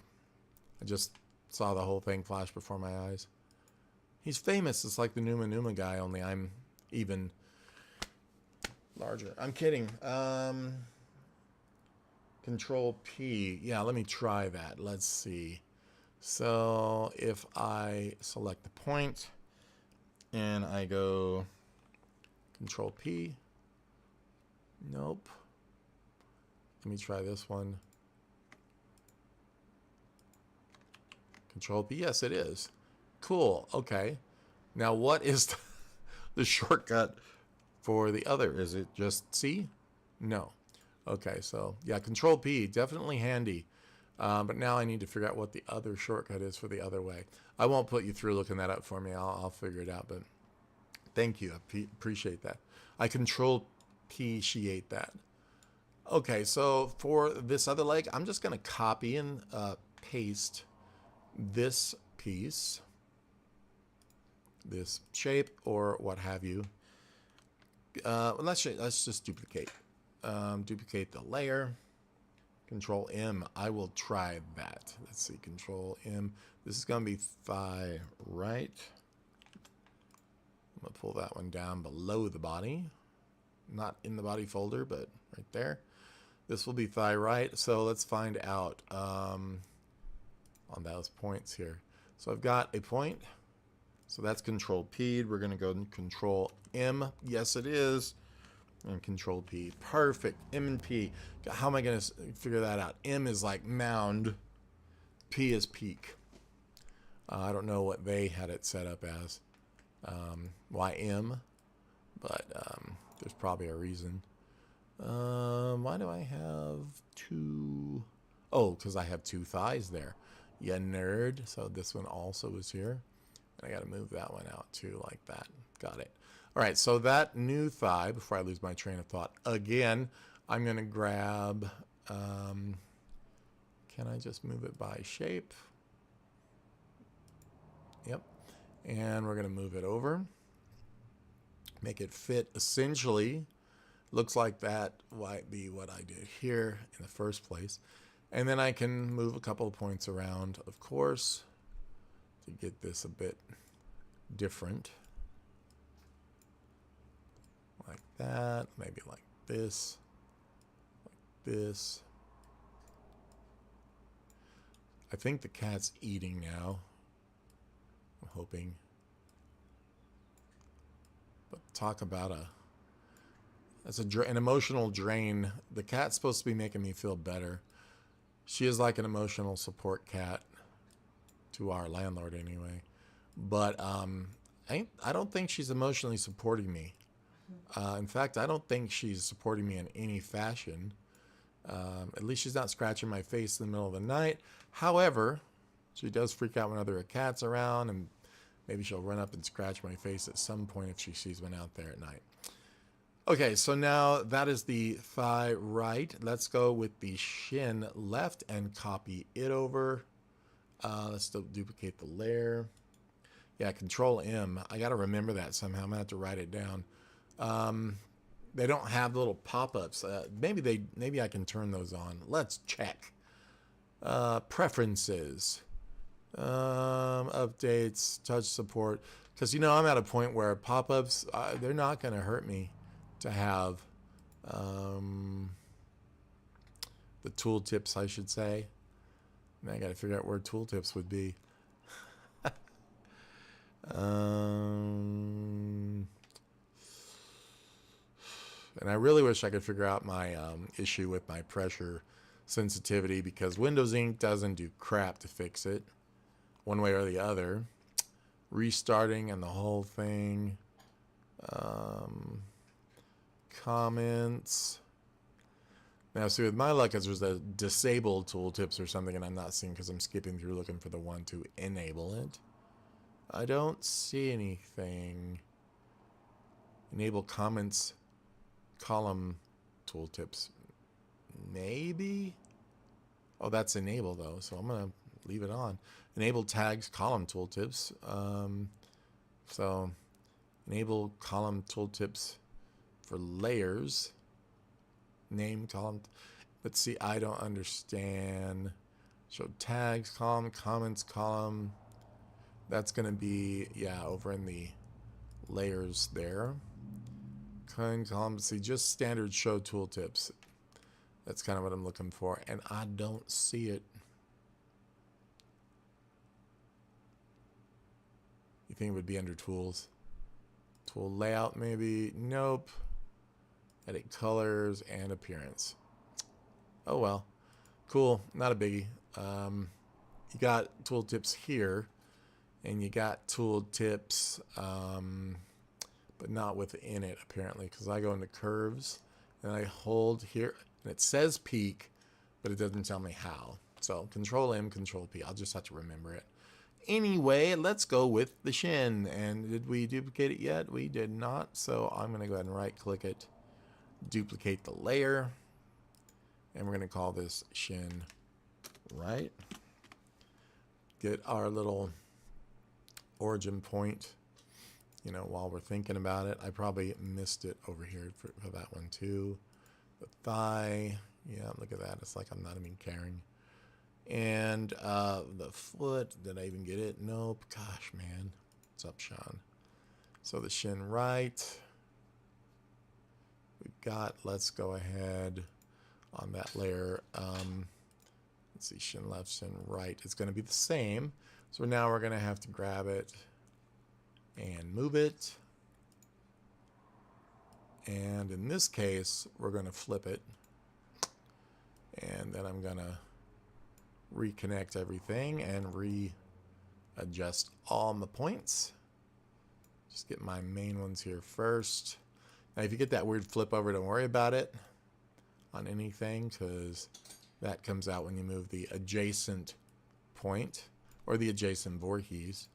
I just saw the whole thing flash before my eyes. He's famous. It's like the Numa Numa guy, only I'm even larger. I'm kidding. Control P. Yeah, let me try that. Let's see. So if I select the point and I go Control P. Nope. Let me try this one. Control P. Yes, it is. Cool. Okay. Now, what is the shortcut for the other? Is it just C? No. Okay. So, yeah, Control P. Definitely handy. But now I need to figure out what the other shortcut is for the other way. I won't put you through looking that up for me. I'll figure it out. But thank you. I appreciate that. I Control P-shiate that. Okay, so for this other leg, I'm just going to copy and paste this piece, this shape, or what have you. Let's just duplicate. Duplicate the layer. Control M. I will try that. Let's see. Control M. This is going to be thigh right. I'm going to pull that one down below the body. Not in the body folder, but right there. This will be thigh right. So let's find out on those points here. So I've got a point. So that's Control P. We're going to go and Control M. Yes, it is. And Control P. Perfect. M and P. How am I going to figure that out? M is like mound. P is peak. I don't know what they had it set up as. Why M? But there's probably a reason. Why do I have two? Oh, because I have two thighs there. Yeah, nerd. So this one also is here. And I got to move that one out too, like that. Got it. All right, so that new thigh, before I lose my train of thought, again, I'm going to grab, can I just move it by shape? Yep. And we're going to move it over. Make it fit essentially. Looks like that might be what I did here in the first place. And then I can move a couple of points around, of course, to get this a bit different. Like that, maybe like this, like this. I think the cat's eating now. I'm hoping. But talk about an emotional drain. The cat's supposed to be making me feel better. She is like an emotional support cat to our landlord anyway. But I don't think she's emotionally supporting me. In fact, I don't think she's supporting me in any fashion. At least she's not scratching my face in the middle of the night. However, she does freak out when other cats around, and maybe she'll run up and scratch my face at some point if she sees one out there at night. Okay, so now that is the thigh right. Let's go with the shin left and copy it over. Let's duplicate the layer. Yeah, Control M. I got to remember that somehow. I'm going to have to write it down. They don't have little pop-ups. Maybe I can turn those on. Let's check. Preferences. Updates, touch support. Because, you know, I'm at a point where pop-ups, they're not going to hurt me to have the tooltips, I should say. Now I got to figure out where tooltips would be. And I really wish I could figure out my issue with my pressure sensitivity, because Windows Ink doesn't do crap to fix it one way or the other. Restarting and the whole thing. Comments. Now, see, with my luck, there's a disabled tooltips or something, and I'm not seeing because I'm skipping through looking for the one to enable it. I don't see anything. Enable comments column tooltips. Maybe? Oh, that's enable though, so I'm going to leave it on. Enable tags column tooltips. So enable column tooltips for layers. Name column. Let's see, I don't understand. Show tags column, comments column. That's going to be, yeah, over in the layers there. Column, see, just standard show tooltips. That's kind of what I'm looking for, and I don't see it. You think it would be under tools? Tool layout, maybe? Nope. Edit colors and appearance. Oh well. Cool. Not a biggie. You got tooltips here, and you got tooltips, but not within it apparently, because I go into curves and I hold here, and it says peak, but it doesn't tell me how. So Control M, Control P. I'll just have to remember it. Anyway, let's go with the shin. And did we duplicate it yet? We did not. So I'm going to go ahead and right click it, duplicate the layer, and we're going to call this shin right. Get our little origin point, you know, while we're thinking about it. I probably missed it over here for that one too. The thigh, yeah, look at that. It's like I'm not even caring. And the foot, did I even get it? Nope. Gosh, man. What's up, Sean? So the shin right. We've got, let's go ahead on that layer. Let's see, shin left, shin right. It's going to be the same. So now we're going to have to grab it and move it. And in this case, we're going to flip it. And then I'm going to reconnect everything and readjust all my points. Just get my main ones here first. Now, if you get that weird flip over, don't worry about it on anything, because that comes out when you move the adjacent point or the adjacent Voorhees.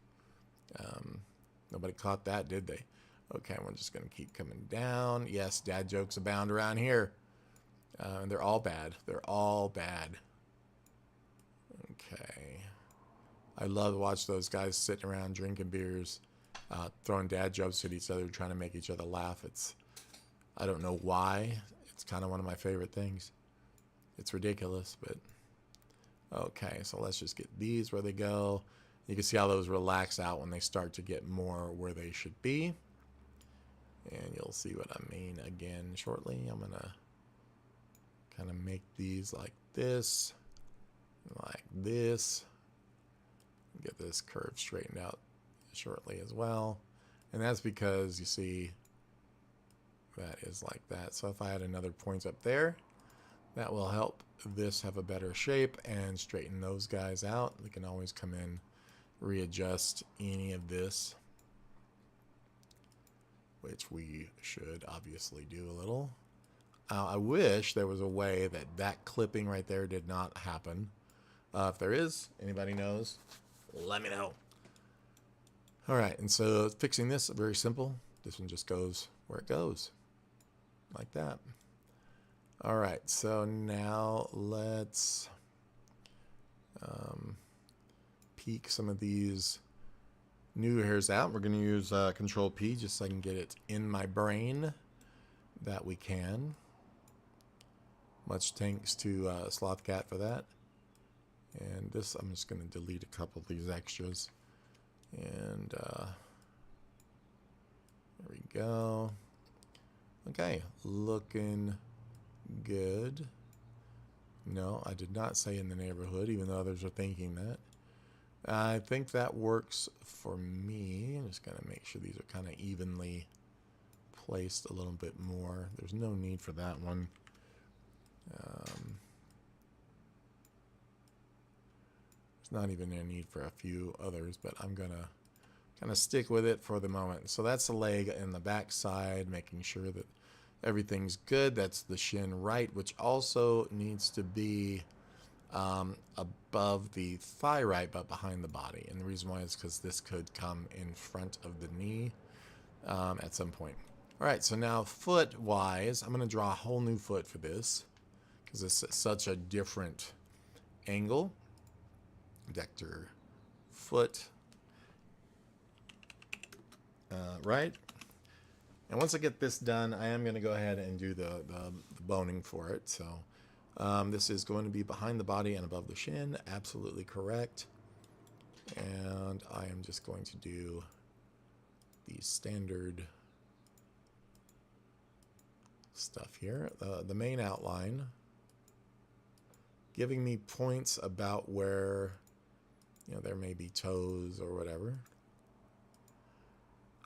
Nobody caught that, did they? Okay, we're just going to keep coming down. Yes, dad jokes abound around here. And they're all bad. They're all bad. Okay. I love to watch those guys sitting around drinking beers, throwing dad jokes at each other, trying to make each other laugh. I don't know why. It's kind of one of my favorite things. It's ridiculous, but okay. So let's just get these where they go. You can see how those relax out when they start to get more where they should be. And you'll see what I mean again shortly. I'm going to kind of make these like this. Get this curve straightened out shortly as well. And that's because you see that is like that. So if I had another point up there, that will help this have a better shape and straighten those guys out. We can always come in, readjust any of this, which we should obviously do a little. I wish there was a way that clipping right there did not happen. If there is, anybody knows, let me know. All right, and so fixing this, very simple. This one just goes where it goes, like that. All right, so now let's peek some of these new hairs out. We're going to use Control P just so I can get it in my brain that we can. Much thanks to Slothcat for that. And this, I'm just going to delete a couple of these extras. And there we go. Okay, looking good. No, I did not say in the neighborhood, even though others are thinking that. I think that works for me. I'm just going to make sure these are kind of evenly placed a little bit more. There's no need for that one. There's not even a need for a few others, but I'm going to kind of stick with it for the moment. So that's the leg and the back side, making sure that everything's good. That's the shin right, which also needs to be above the thigh right, but behind the body. And the reason why is because this could come in front of the knee at some point. All right, so now foot-wise, I'm going to draw a whole new foot for this because it's such a different angle. Vector foot. Right. And once I get this done, I am going to go ahead and do the boning for it. So this is going to be behind the body and above the shin. Absolutely correct. And I am just going to do the standard stuff here. The main outline, giving me points about where, you know, there may be toes or whatever.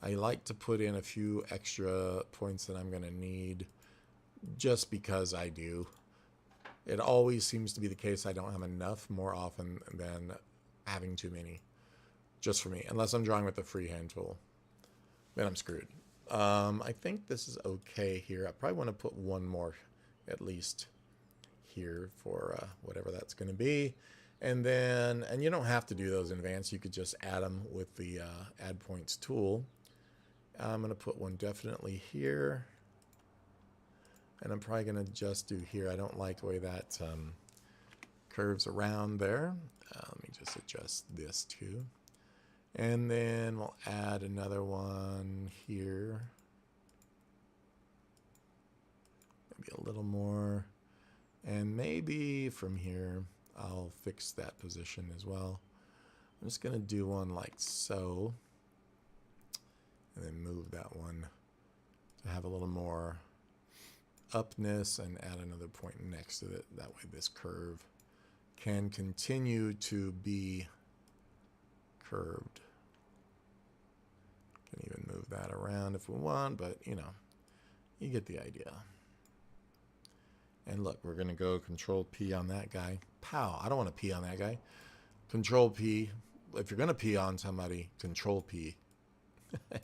I like to put in a few extra points that I'm going to need just because I do. It always seems to be the case I don't have enough more often than having too many, just for me, unless I'm drawing with the freehand tool. Then I'm screwed. I think this is okay here. I probably want to put one more at least here for whatever that's going to be. And then, and you don't have to do those in advance. You could just add them with the add points tool. I'm going to put one definitely here. And I'm probably going to just do here. I don't like the way that curves around there. Let me just adjust this too. And then we'll add another one here. Maybe a little more. And maybe from here, I'll fix that position as well. I'm just going to do one like so. And then move that one to have a little more upness and add another point next to it. That way this curve can continue to be curved. Can even move that around if we want, but you know, you get the idea. And look, we're going to go Control P on that guy. Pow, I don't want to pee on that guy. Control P. If you're going to pee on somebody, Control P.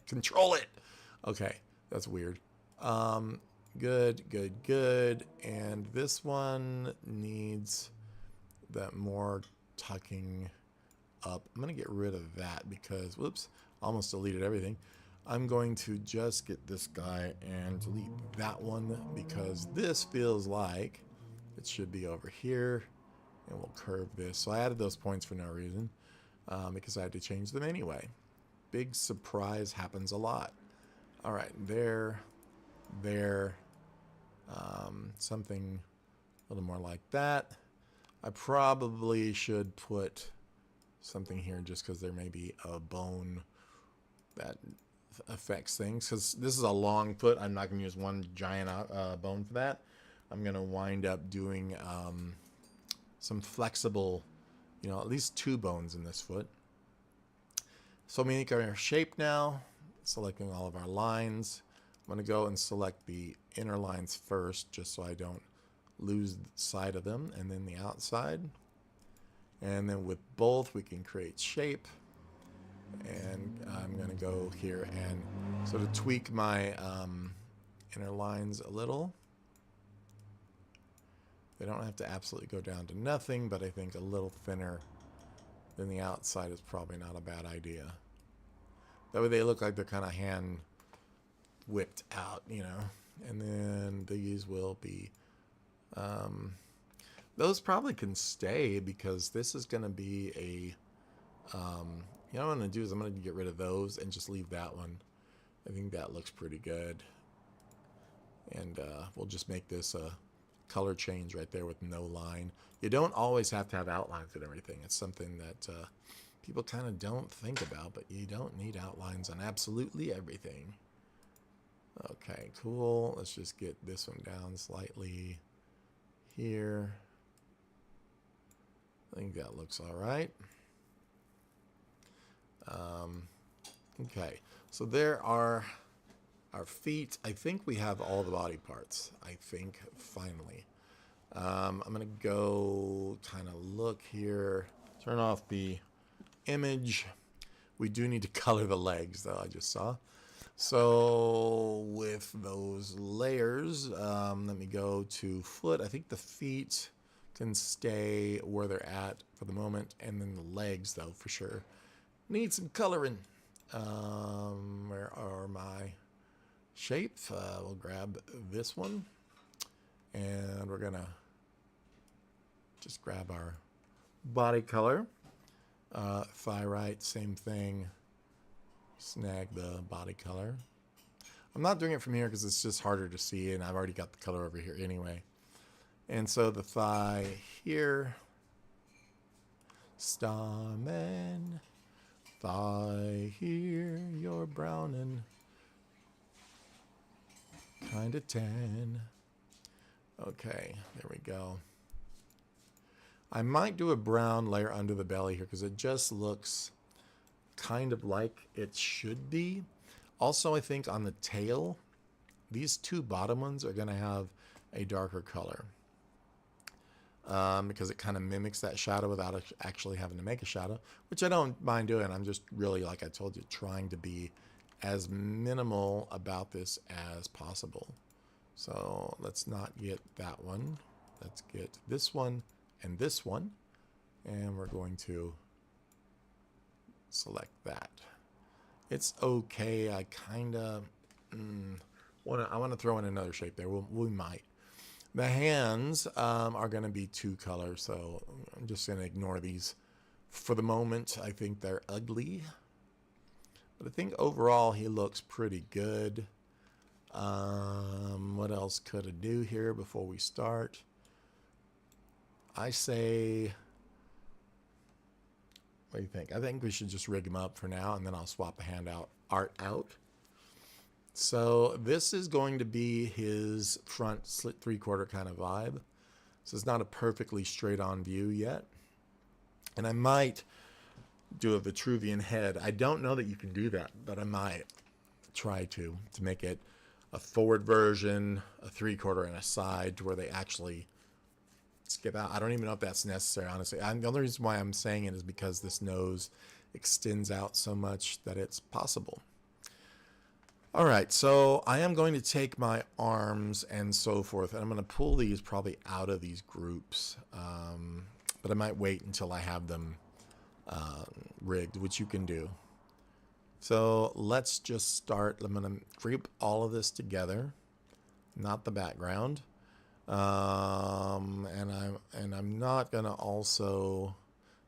Control it. Okay, that's weird. Good, good, good. And this one needs that more tucking up. I'm going to get rid of that because, whoops, almost deleted everything. I'm going to just get this guy and delete that one because this feels like it should be over here. And we'll curve this. So I added those points for no reason because I had to change them anyway. Big surprise happens a lot. All right, there, something a little more like that. I probably should put something here just because there may be a bone that affects things. Because this is a long foot, I'm not going to use one giant bone for that. I'm going to wind up doing some flexible, you know, at least 2 bones in this foot. So we make our shape now, selecting all of our lines. I'm going to go and select the inner lines first, just so I don't lose sight of them, and then the outside. And then with both, we can create shape. And I'm going to go here and sort of tweak my inner lines a little. They don't have to absolutely go down to nothing, but I think a little thinner than the outside is probably not a bad idea. That way they look like they're kind of hand whipped out, you know. And then these will be, those probably can stay because this is going to be a, you know what I'm going to do is I'm going to get rid of those and just leave that one. I think that looks pretty good. And we'll just make this a color change right there with no line. You don't always have to have outlines and everything. It's something that people kind of don't think about, but you don't need outlines on absolutely everything. Okay, cool. Let's just get this one down slightly here. I think that looks all right. Okay, so there are our feet. I think we have all the body parts. I think, finally. I'm going to go kind of look here. Turn off the image. We do need to color the legs, though, I just saw. So with those layers, let me go to foot. I think the feet can stay where they're at for the moment. And then the legs, though, for sure, need some coloring. Where are my shapes? We'll grab this one. And we're going to just grab our body color. Thigh right, same thing. Snag the body color. I'm not doing it from here because it's just harder to see, and I've already got the color over here anyway. And so the thigh here. Starman, thigh here, you're brown and kind of tan. Okay, there we go. I might do a brown layer under the belly here because it just looks kind of like it should be. Also, I think on the tail, these two bottom ones are going to have a darker color because it kind of mimics that shadow without actually having to make a shadow, which I don't mind doing. I'm just really, like I told you, trying to be as minimal about this as possible. So let's not get that one. Let's get this one and this one. And we're going to select that. It's okay. I kind of I want to throw in another shape there. We might. The hands are going to be two colors, so I'm just going to ignore these for the moment. I think they're ugly, but I think overall he looks pretty good. What else could I do here before we start? I say, what do you think? I think we should just rig him up for now, and then I'll swap the handout art out. So this is going to be his front slit three-quarter kind of vibe. So it's not a perfectly straight-on view yet. And I might do a Vitruvian head. I don't know that you can do that, but I might try to make it a forward version, a three-quarter, and a side to where they actually skip out. I don't even know if that's necessary, honestly. The only reason why I'm saying it is because this nose extends out so much that it's possible. All right, so I am going to take my arms and so forth, and I'm going to pull these probably out of these groups, but I might wait until I have them rigged, which you can do. So let's just start. I'm going to group all of this together, not the background, and I'm not going to also,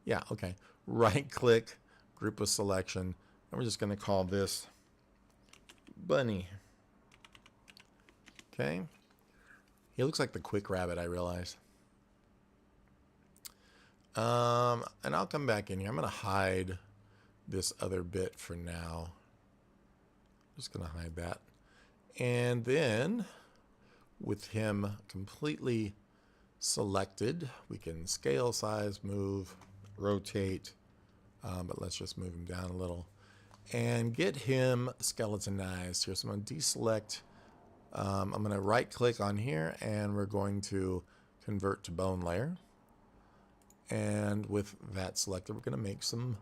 yeah, okay, right-click, group with selection, and we're just going to call this Bunny. Okay. He looks like the quick rabbit, I realize. And I'll come back in here. I'm going to hide this other bit for now. Just going to hide that. And then with him completely selected, we can scale, size, move, rotate, but let's just move him down a little. And get him skeletonized here. So I'm going to deselect. I'm going to right click on here and we're going to convert to bone layer. And with that selected, we're going to make some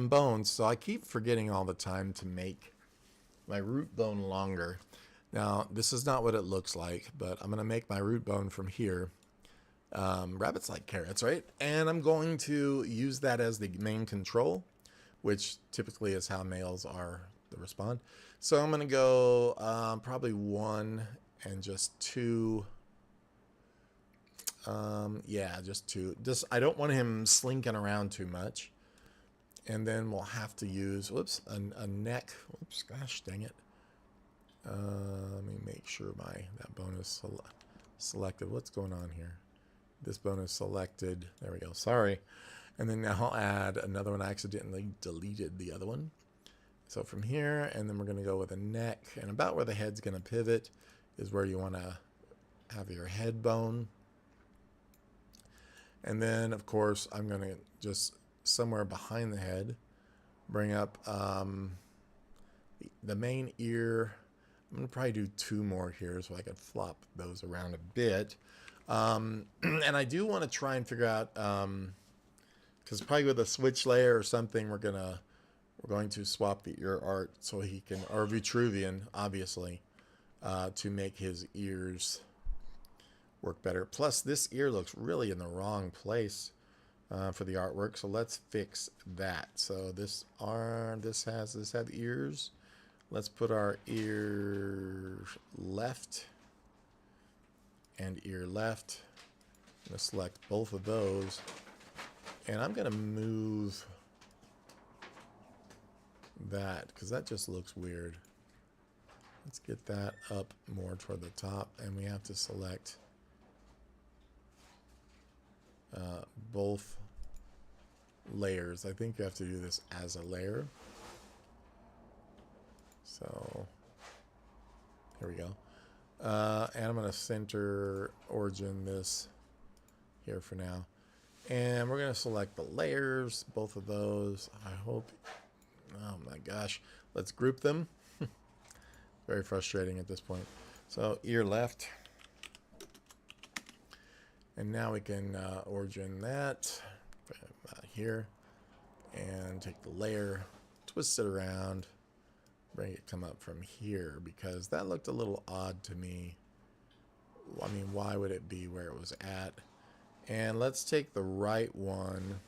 bones. So I keep forgetting all the time to make my root bone longer. Now, this is not what it looks like, but I'm going to make my root bone from here. Rabbits like carrots, right? And I'm going to use that as the main control, which typically is how males are to respond. So I'm going to go probably 1 and just 2. Yeah, just 2. I don't want him slinking around too much. And then we'll have to use, whoops, a neck. Whoops, gosh, dang it. Let me make sure that bone is selected. What's going on here? This bone is selected. There we go. Sorry. And then now I'll add another one. I accidentally deleted the other one. So from here, and then we're going to go with a neck. And about where the head's going to pivot is where you want to have your head bone. And then, of course, I'm going to just somewhere behind the head bring up the main ear. I'm going to probably do 2 more here so I can flop those around a bit. And I do want to try and figure out, because probably with a switch layer or something, we're going to swap the ear art so he can, or Vitruvian, obviously, to make his ears work better. Plus, this ear looks really in the wrong place for the artwork, so let's fix that. So this have ears. Let's put our ear left and ear left. I'm going to select both of those, and I'm going to move that because that just looks weird. Let's get that up more toward the top, and we have to select both layers. I think you have to do this as a layer. So here we go. And I'm going to center origin this here for now. And we're going to select the layers, both of those. I hope, oh my gosh, let's group them. Very frustrating at this point. So ear left. And now we can origin that here and take the layer, twist it around, bring it come up from here because that looked a little odd to me. I mean, why would it be where it was at? And let's take the right one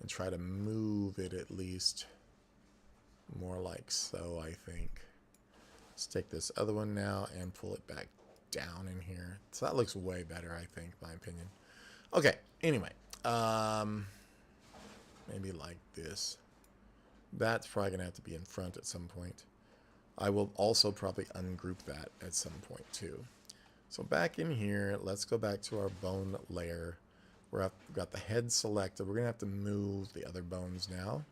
and try to move it at least more like so, I think. Let's take this other one now and pull it back down in here. So that looks way better, I think, my opinion. Okay, anyway. Maybe like this. That's probably going to have to be in front at some point. I will also probably ungroup that at some point too. So back in here, let's go back to our bone layer. We've got the head selected. We're going to have to move the other bones now.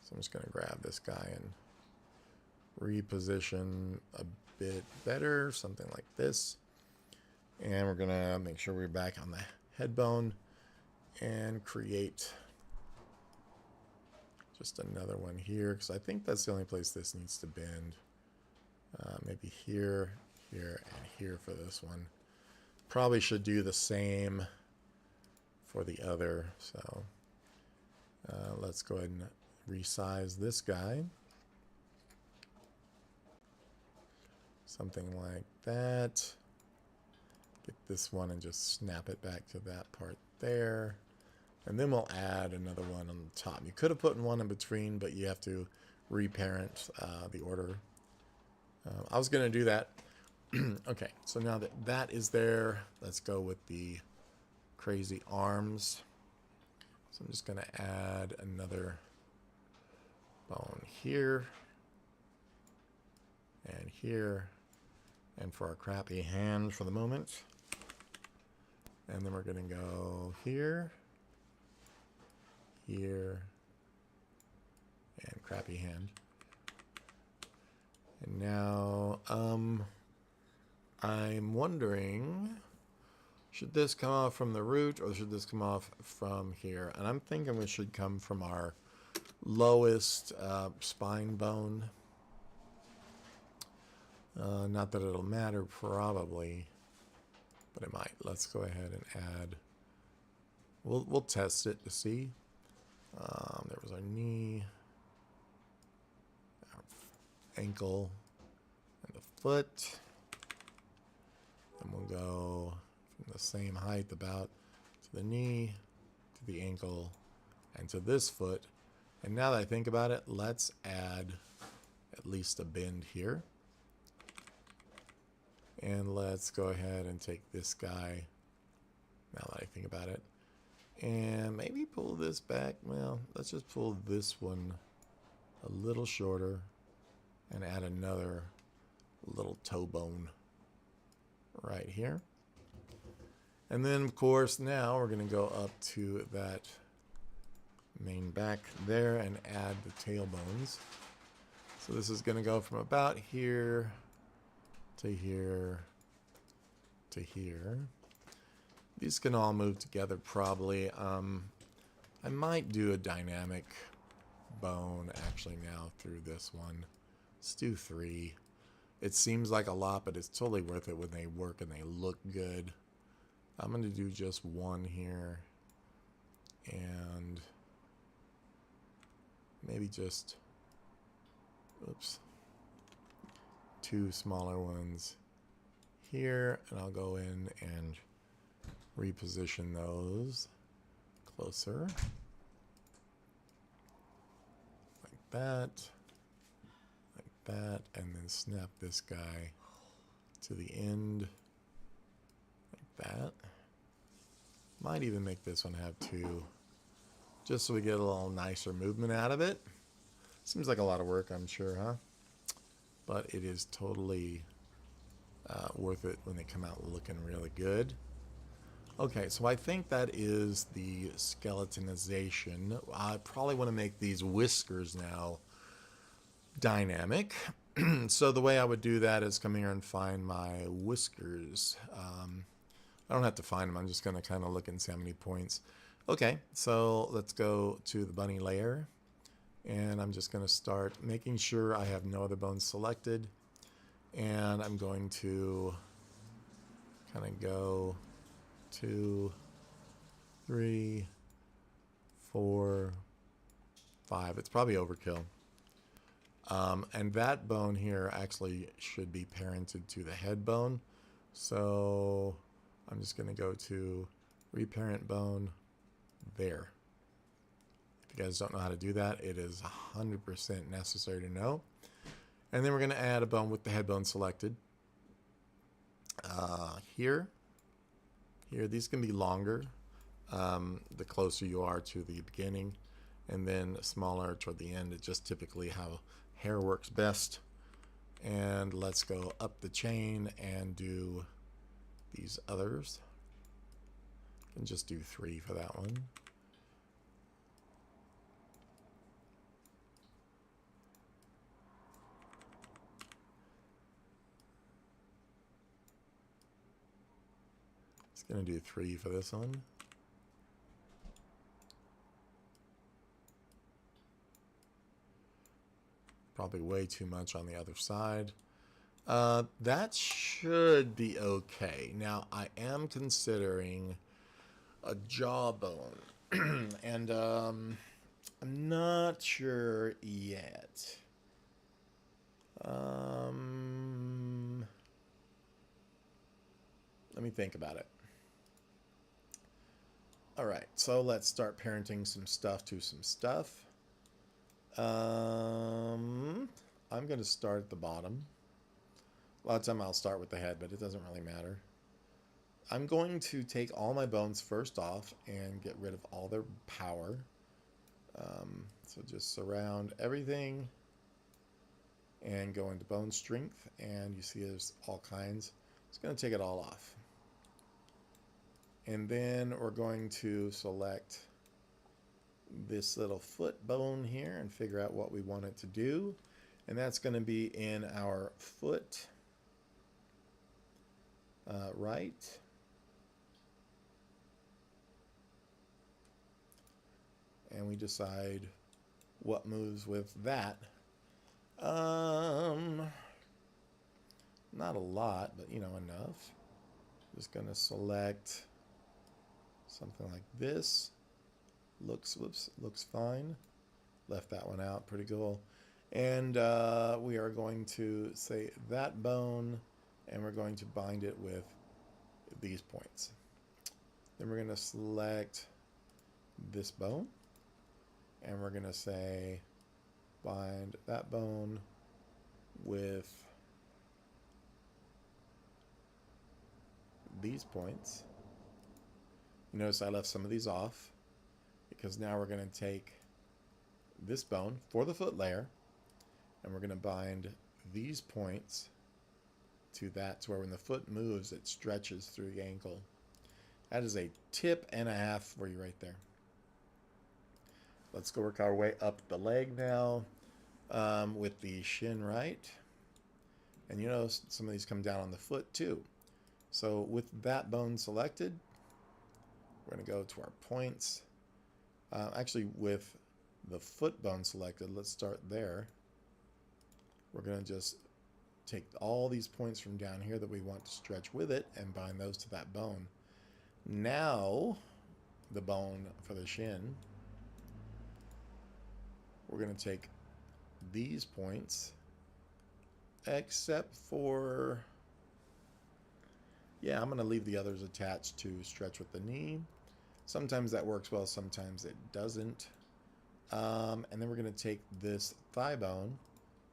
So I'm just going to grab this guy and reposition a bit better, something like this. And we're going to make sure we're back on the head bone and create just another one here, because I think that's the only place this needs to bend. Maybe here, here, and here for this one. Probably should do the same for the other. So let's go ahead and resize this guy. Something like that. Get this one and just snap it back to that part there. And then we'll add another one on the top. You could have put one in between, but you have to reparent the order. I was going to do that. Okay, so now that that is there, let's go with the crazy arms. So I'm just going to add another bone here and here, and for our crappy hand for the moment. And then we're going to go here, here, and crappy hand. And now I'm wondering, should this come off from the root or should this come off from here? And I'm thinking it should come from our lowest spine bone. Not that it'll matter probably, but it might. Let's go ahead and add. We'll test it to see. There was our knee, our ankle, and the foot. And we'll go from the same height about to the knee, to the ankle, and to this foot. And now that I think about it, let's add at least a bend here. And let's go ahead and take this guy, now that I think about it, and maybe pull this back. Well, let's just pull this one a little shorter and add another little toe bone right here. And then, of course, now we're going to go up to that main back there and add the tailbones. So this is going to go from about here to here to here. These can all move together probably. I might do a dynamic bone actually now through this one. Let's do 3. It seems like a lot, but it's totally worth it when they work and they look good. I'm going to do just 1 here. And maybe just, oops, 2 smaller ones here. And I'll go in and reposition those closer. Like that. That, and then snap this guy to the end like that. Might even make this one have 2 just so we get a little nicer movement out of it. Seems like a lot of work, I'm sure, huh? But it is totally worth it when they come out looking really good. Okay, so I think that is the skeletonization. I probably want to make these whiskers now dynamic. So the way I would do that is come here and find my whiskers. I don't have to find them. I'm just going to kind of look and see how many points. Okay, so let's go to the bunny layer. And I'm just going to start making sure I have no other bones selected. And I'm going to kind of go 2, 3, 4, 5. It's probably overkill. And that bone here actually should be parented to the head bone. So I'm just going to go to reparent bone there. If you guys don't know how to do that, it is 100% necessary to know. And then we're going to add a bone with the head bone selected. Here, these can be longer the closer you are to the beginning, and then smaller toward the end. It's just typically how hair works best. And let's go up the chain and do these others. And just do 3 for that one. It's going to do 3 for this one. Probably way too much on the other side. That should be okay. Now, I am considering a jawbone. And I'm not sure yet. Let me think about it. All right, so let's start parenting some stuff to some stuff. I'm going to start at the bottom. A lot of time I'll start with the head, but it doesn't really matter. I'm going to take all my bones first off and get rid of all their power. So just surround everything and go into bone strength, and you see there's all kinds. It's going to take it all off. And then we're going to select this little foot bone here and figure out what we want it to do. And that's going to be in our foot right. And we decide what moves with that. Not a lot, but you know, enough. Just going to select something like this. Looks fine. Left that one out, pretty cool. And we are going to say that bone, and we're going to bind it with these points. Then we're going to select this bone, and we're going to say bind that bone with these points. You notice I left some of these off, because now we're going to take this bone for the foot layer, and we're going to bind these points to that, to where when the foot moves, it stretches through the ankle. That is a tip and a half for you right there. Let's go work our way up the leg now with the shin right. And you notice some of these come down on the foot too. So with that bone selected, we're going to go to our points. Actually, with the foot bone selected, let's start there. We're going to just take all these points from down here that we want to stretch with it and bind those to that bone. Now, the bone for the shin, we're going to take these points, except for, yeah, I'm going to leave the others attached to stretch with the knee. Sometimes that works well, sometimes it doesn't. And then we're going to take this thigh bone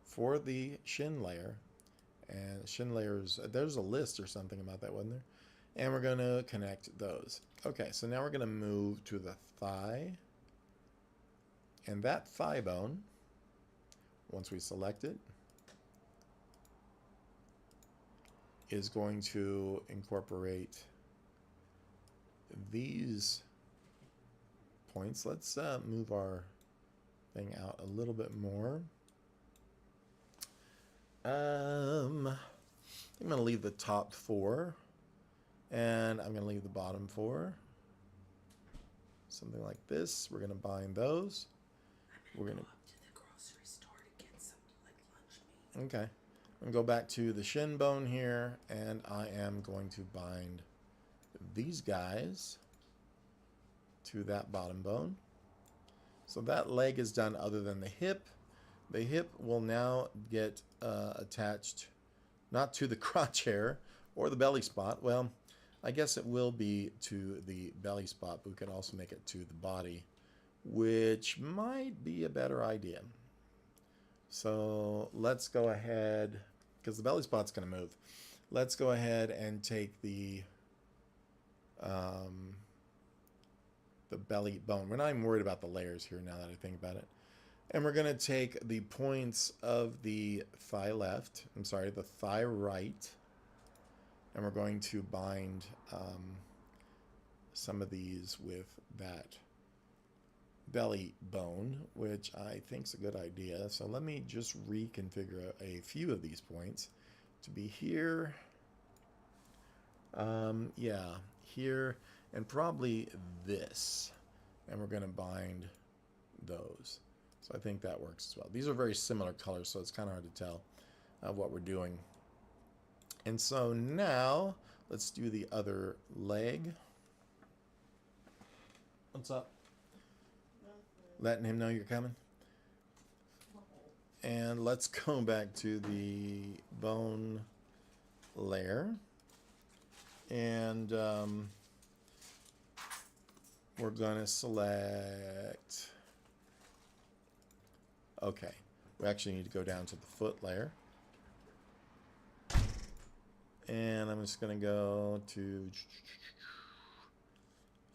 for the shin layer. And shin layers, there's a list or something about that, wasn't there? And we're going to connect those. Okay, so now we're going to move to the thigh. And that thigh bone, once we select it, is going to incorporate these points. Let's move our thing out a little bit more. I'm going to leave the top 4, and I'm going to leave the bottom 4. Something like this. We're going to bind those. We're going to go up to the grocery store to get some like lunch meat. Okay. I'm going to go back to the shin bone here, and I am going to bind these guys to that bottom bone. So that leg is done other than the hip. The hip will now get attached not to the crotch hair or the belly spot. Well, I guess it will be to the belly spot, but we could also make it to the body, which might be a better idea. So let's go ahead, because the belly spot's going to move. Let's go ahead and take the belly bone. We're not even worried about the layers here now that I think about it. And we're going to take the points of the thigh left, I'm sorry, the thigh right, and we're going to bind some of these with that belly bone, which I think is a good idea. So let me just reconfigure a few of these points to be here. Yeah, here, and probably this. And we're going to bind those. So I think that works as well. These are very similar colors, so it's kind of hard to tell what we're doing. And so now, let's do the other leg. What's up? Letting him know you're coming? And let's go back to the bone layer. And we're going to select... Okay, we actually need to go down to the foot layer. And I'm just going to go to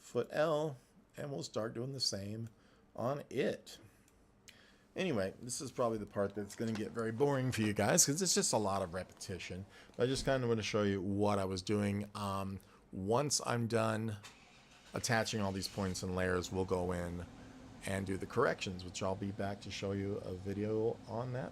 foot L, and we'll start doing the same on it. Anyway, this is probably the part that's going to get very boring for you guys, because it's just a lot of repetition. But I just kind of want to show you what I was doing. Once I'm done attaching all these points and layers, we'll go in and do the corrections, which I'll be back to show you a video on that.